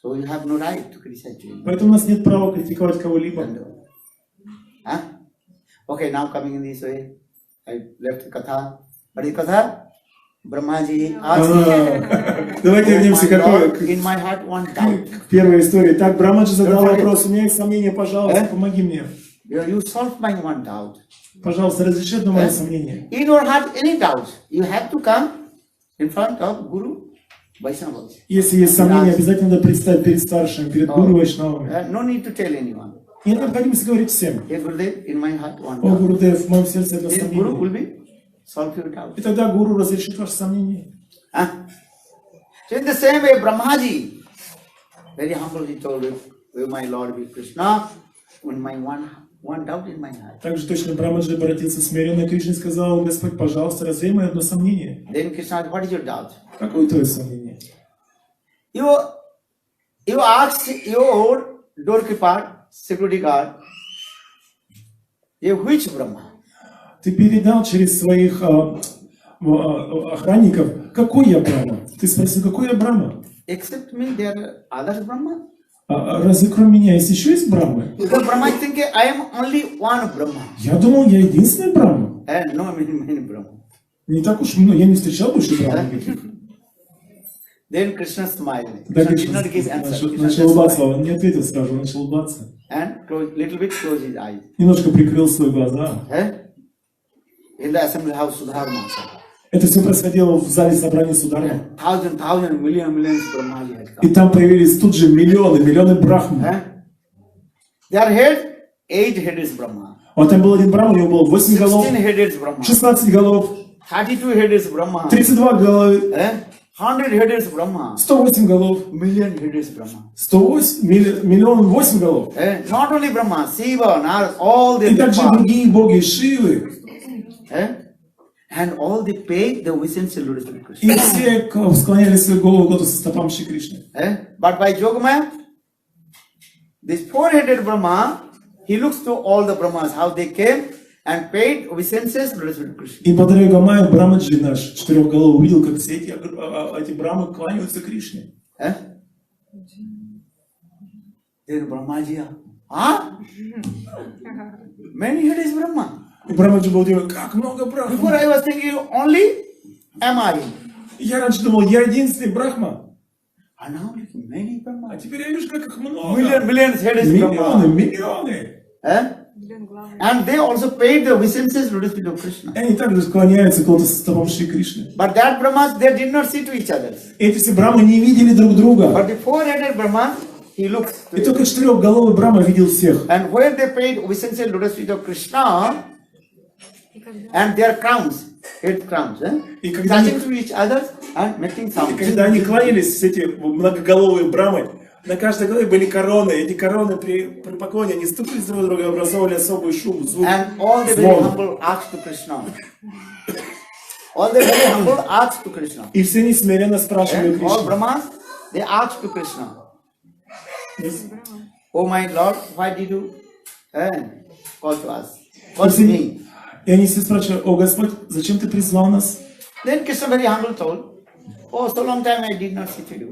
So you have no right to criticize him. Поэтому у нас нет права критиковать кого-либо. Huh? Okay, now coming in this way, I left the Katha. What is Katha? Brahmaji asked Давайте вернемся к in my heart one doubt. первой истории. Так, Брамаджи задал вопрос, у меня есть сомнения, пожалуйста, помоги мне. You solve my one doubt. Пожалуйста, разреши одно мое сомнение. In your heart any doubt, you have to come in front of Guru Vaishnavas. Если есть сомнения, обязательно надо предстать перед старшим, перед гуру Вайшнавами. No need to tell anyone. Нет необходимости говорить всем. Hey Gurudev, in my heart one О, doubt. Гурудев, в моем сердце это Then Guru will сомнение. be solve your doubt. И тогда гуру разрешит ваши сомнения. Huh? So in the same way, Brahmaji, very humbly told, "Will my Lord be Krishna, when my one doubt in my heart." Также точно Брамаджи обратился смиренно к Кришне и сказал, Господь, пожалуйста, развей мое одно сомнение. Then Krishna asked, "What is your doubt?" Какое твое сомнение? You asked your doorkeeper, security guard, which Brahma? Ты передал через своих охранников, какой я Брахма? Ты спросил, какой я Брахма? Except me, there are others Brahma. Разве кроме меня есть еще есть Брахмы? Because Brahma is thinking, I am only one Brahma. Я думал, я единственный Брахма. And no many Brahma. Не так уж много, я не встречал больше Брахм никаких. Then Krishna smiled. Тогда Krishna Кришна did not give answer. Krishna начал just улыбаться, smiled он не ответил сразу, он начал улыбаться. and little bit closed his eyes. Немножко прикрыл свои глаза. In the assembly house, Sudharma. Это все происходило в зале собрания Сударма. Thousand, millions Brahmaji had И come. там появились тут же миллионы Брахм. Their head, 8 heads Brahma. Вот там был один Брахма, у него было 8 голов, 16 heads Brahma. 16 голов, 32 heads Brahma. 32 головы, 100 heads Brahma. 108 голов, Million heads Brahma. 108, миллион 8 голов. Not only Brahma, Shiva, Narad, all И the также другие боги, Шивы. And all they paid the obeisance to Lord Sri И Krishna. все склоняли свои головы к лотосным стопам Шри Кришны. But by Yogamaya, this four-headed Brahma, he looks to all the Brahmas, how they came and paid obeisances to Lord Sri Krishna. И благодаря Гамаю Брамаджи наш четырехголовый увидел, как все эти брамы кланяются Кришне. Then Brahmaji, many head is Brahma. И Брамаджи был удивлен, как много брахман. Before I was thinking only am I. Я раньше думал, я единственный брахма. And now look, many А Brahma. теперь я вижу, как их много. Millions head is Миллионы, Brahma. миллионы. Миллион главных. And they also paid the obeisances to Lord Sri Krishna. И они также склоняются к лотосным стопам Шри Кришны. But that Brahmas, they did not see to each other. Эти все брамы не видели друг друга. But the four-headed Brahma, he looks to И it. только четырехголовый Брахма видел всех. And where they paid obeisances to Lord Sri Krishna, and their crowns, head crowns, И когда они- touching to each other and making И sound. когда они кланялись, все эти многоголовые брамы, на каждой голове были короны. Эти короны при поклоне, они стукались друг друга и образовывали особый шум, звук. And all the very звон. humble asked to Krishna. All the very humble asked to Krishna. И все несмиренно спрашивали And all Кришну. Brahmas, they asked to Krishna, Oh my Lord, why did you call to us? Call to me. И они все спрашивали, о Господь, зачем ты призвал нас? Then Krishna very humble told, Oh, so long time I did not see to you.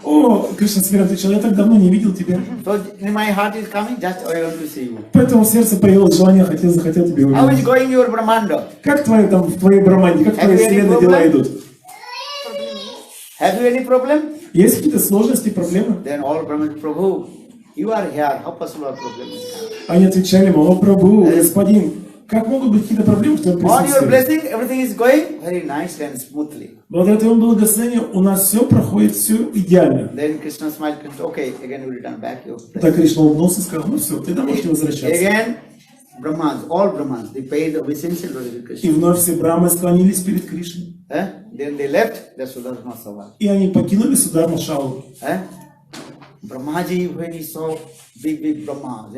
О, Кришна смиренно отвечал, я так давно не видел тебя. So in my heart is coming, just I want to see you. Поэтому в сердце появилось желание, захотел тебя How is увидеть. going your Brahmanda? Как твои там, в твоей браманде, как в твоей Have you any вселенной дела problem? идут? Have you any problem? Есть какие-то сложности, проблемы? Then all Brahmans, Prabhu, you are here, how possible our problem is coming? Они отвечали ему, о Прабху, господин, как могут быть какие-то проблемы в твоем On your присутствии? blessing, everything is going very nice and smoothly. Благодаря твоему благословению у нас все проходит, все идеально. Then Krishna smiled, okay, again you return back your Так blessing. Кришна улыбнулся и сказал, ну все, тогда можете возвращаться. Again, Brahmans, all Brahmans, they paid the obeisance to Lord И Krishna. вновь все брамы склонились перед Кришной. Then they left the Sudarsana Sabha. И они покинули Сударма Шалу. Brahmaji, when he saw big Brahmas,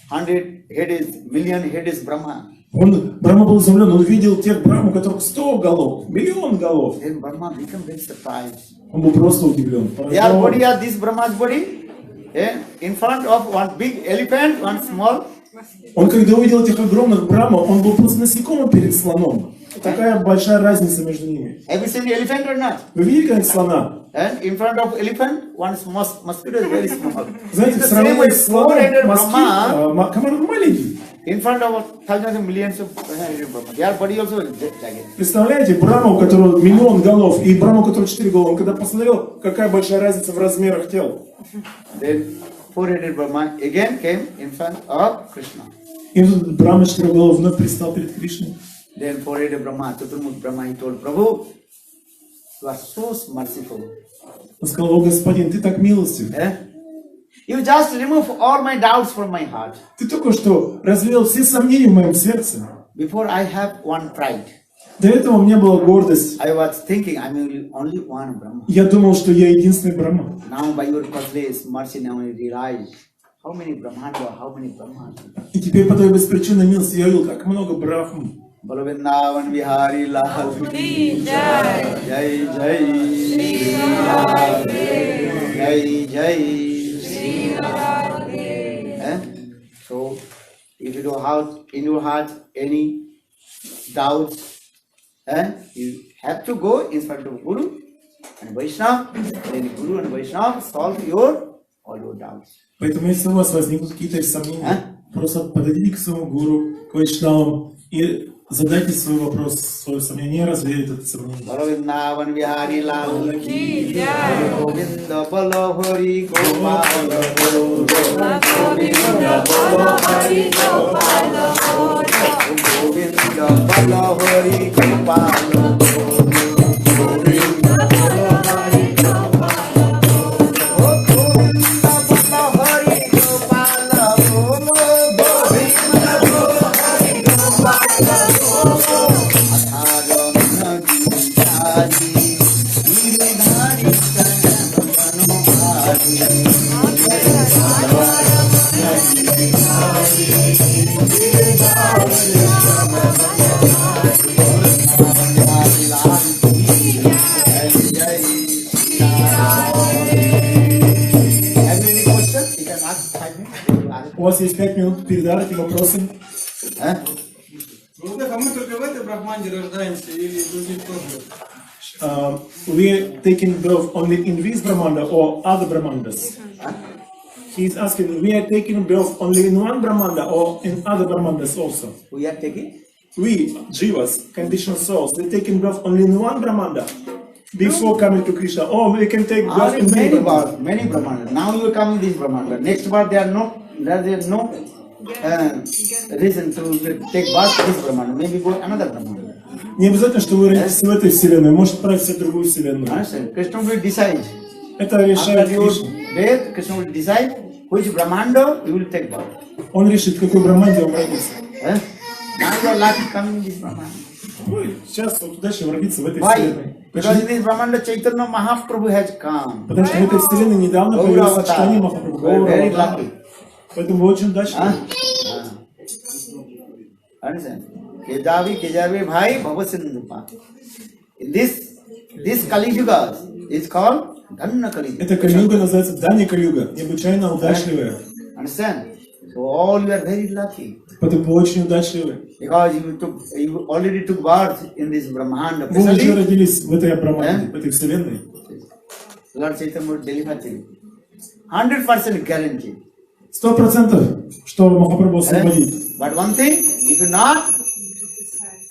100 head is, million head is Brahma. Брахма был изумлен, он видел тех брахм, у которых 100 голов, миллион голов. Then Brahma became very surprised. Он был просто удивлен. Their body are this Brahma's body. In front of one big elephant, one small. Он когда увидел этих огромных брамов, он был просто насекомым перед слоном. Такая большая разница между ними. Have you seen elephant or not? Вы видели когда слона? And in front of elephant, one mosquito is very small. Знаете, It's в the same сравнении with с слоном, four-headed Brahma. комар маленький. In front of thousands of millions of Brahma. Their body also is gigantic. Представляете, Брахма, у которого миллион голов, и Брахма, у которого 4 головы. Он когда посмотрел, какая большая разница в размерах тел. Then four-headed Brahma again came in front of Krishna. И тут Брахма 4 головы вновь предстал перед Кришной. Then four-headed Brahma, Chaturmukh Brahma, he told Prabhu, you are so merciful. Он сказал, о господин, ты так милостив. You just remove all my doubts from my heart. Ты только что развеял все сомнения в моем сердце. Before I have one pride. До этого у меня была гордость. I was thinking I'm only one Brahma. Я думал, что я единственный Брахма. Now by your causeless mercy, now I realize how many Brahmanda, how many Brahmas. И теперь по твоей беспричинной милости я увидел, как много Брахм. Balavrindavan Vihari Lal Ki Jai. Jai Jai Jai Jai So if you don't have in your heart any doubts, you have to go in front of Guru and Vaishnava. Then Guru and Vaishnava solve your all your doubts. Поэтому если у вас возникнут какие-то сомнения, просто подойдите к своему гуру, к вайшнавам и задайте свой вопрос, свое сомнение, развеет это сомнение. Balavrindavan Vihari Lal Ki Jai. Govinda Balavari Gopal Govinda Bolo Hari Gopal Govinda Balavari Gopal Have you any question? You can ask 5 minutes. У вас есть 5 минут перед этим вопросом. Huh? А мы только в этой брахманде рождаемся или других тоже? We taking birth only in this Brahmanda or other Brahmandas? He is asking, we are taking birth only in one Brahmanda or in other Brahmandas also? We are taking? We, Jivas, conditioned souls, we taking birth only in one Brahmanda before coming to Krishna. Or we can take birth in many Brahmandas. Many Brahmanda. Now you are coming this Brahmanda. Next birth there is no reason to take birth this Brahmanda. Maybe go another Brahmanda. Не обязательно, что вы родитесь в этой вселенной, может отправиться в другую вселенную. Understand? Krishna will decide. Это After решает your Кришна. death, Krishna will decide which Brahmanda you will take birth. Он решит, в какой Брахманде он родится. Now you are lucky coming in this Brahmanda. Ой, сейчас вот удача родиться в этой Why? вселенной. Because in this Brahmanda Chaitanya Mahaprabhu has come. Потому что в этой вселенной недавно Gaura появилось Avatar. сочетание Махапрабху. We are Гаура very Аватар. lucky. Поэтому вы очень удачливы. Understand? Kejavi bhai bhavasindhupa. This Kali Yuga is called Dhanna Kali Yuga. Эта Кали-юга называется Дани Кали-юга, необычайно удачливая. Understand? So all you are very lucky. Поэтому вы очень удачливы. Because you already took birth in this Brahmanda. Вы уже Especially, родились в этой Брахманде, в этой вселенной. Lord Chaitanya will deliver to you. 100% guarantee. 100%, что Махапрабху освободит. But one thing, if you not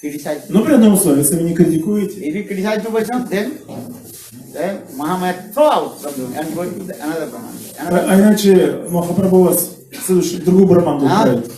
criticize, Но при одном условии, если вы не критикуете, if you criticize to Vaishnava, then Mahamaya throw out from you and go to another Brahmanda. а иначе Махапрабху вас в следующую, другую Брахманду отправит.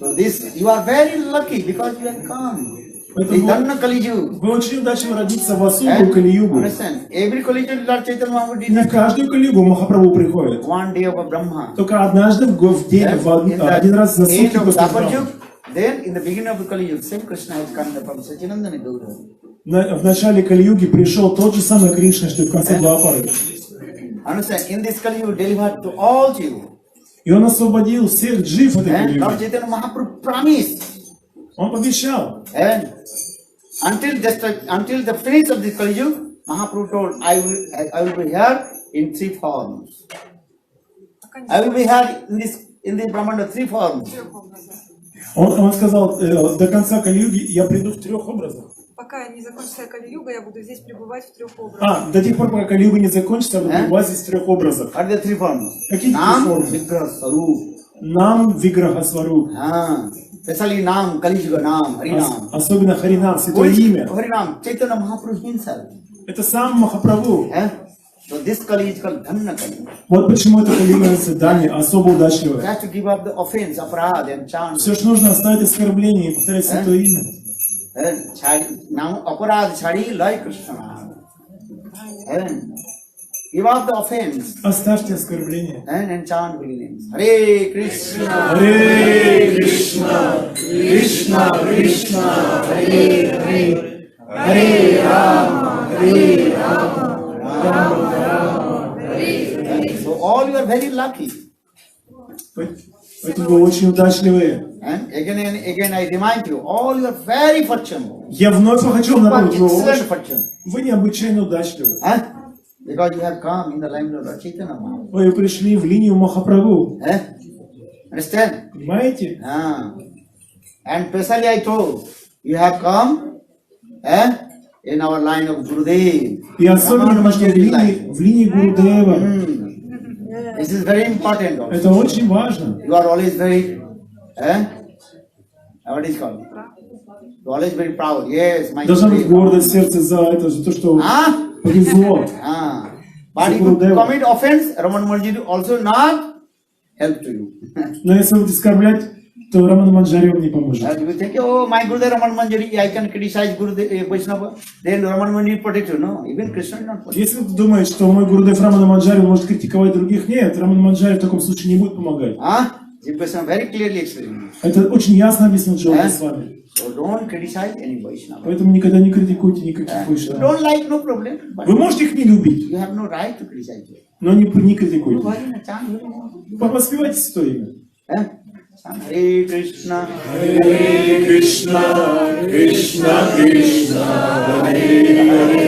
So this, you are very lucky because you have come. This Поэтому Dhanna Kali Yuga. вы очень удачливы родиться в особую Кали-югу. Understand? Every Kali Yuga, Lord Chaitanya Mahaprabhu did Не в каждую Кали-югу Махапрабху приходит. one day of a Brahma. Только однажды в день, один раз за In сутки the после Dwapar Брахмы. Yuga, then in the beginning of the Kali Yuga, same Krishna has come from Sachinandana Gaura. В начале Кали-юги пришел тот же самый Кришна, что и в конце Двапары. Understand? In this Kali Yuga, delivered to all Jews. И он освободил всех джив этой And Lord Кали-юги. Chaitanya Mahaprabhu promised. Он пообещал. And until the finish of the Kali Yuga, Mahaprabhu told, I will be here in 3 forms. I will be here in this Brahmanda 3 forms. Он сказал, до конца Кали-юги я приду в 3 образах. Пока не закончится Кали-юга, я буду здесь пребывать в 3 образах. До тех пор, пока Кали-юга не закончится, я буду пребывать здесь в 3 образах. What are the 3 forms? Какие 3 Nam, формы? Vigraha, Sarup. Нам Виграха Свару. Especially Nam, Kali Yuga Nam, Harinam. Особенно Харинам, Who Святое is имя. Harinam? Chaitanya Mahaprabhu himself. Это сам Махапрабху. So this Kali is called Dhanna Kali. Вот почему это Кали-юга называется Дани, особо You удачливая. have to give up the offense, aparad and chant. Все, что нужно, оставить оскорбление и повторять Святое имя. Now aparad chadi like Krishna. Give up the offense Оставьте оскорбление. and chant holy names. Hare Krishna. Харе Кришна, Кришна Кришна, Харе Харе, Харе Рама, Харе Рама, Рама Рама. So all you are very lucky. Поэтому вы очень удачливые. And again I remind you, all you are very fortunate. Я вновь хочу напомнить, вы Excellent очень- fortune. вы необычайно удачливы. Because you have come in the line of Lord Chaitanya Mahaprabhu. Вы пришли в линию Махапрабху. Understand? Понимаете? And especially I told, you have come in our line of Gurudev. И особенно мы шли в линии Гурудева. This is very important also. Это очень важно. You are always very, what is it called? You are always very proud. Yes, my Должна быть Gurudev. гордость сердца за это, за то, что повезло. But if you commit offense, Raman Manjari also not help to you. Но если будете оскорблять, то Раман Манджари вам не поможет. And you think, oh, my Gurudev Raman Manjari, I can criticize Gurudev Vaishnava, then Raman Manjari protect you. No, even Krishna is not protect. Если вы думаете, что мой Гурудев Рамана Манджари может критиковать других, нет, Раман Манджари в таком случае не будет помогать. Jiva Vaishnava very clearly explained. Это очень ясно объяснил Джоуи с вами. So don't criticize any Vaishnava. Поэтому никогда не критикуйте никаких You вайшнавов. don't like, no problem. But Вы можете их не любить, you have no right to criticize them. но не критикуйте. Chant Воспевайте святое имя. Hare Krishna. Hare Krishna, Krishna Krishna, Hare Hare.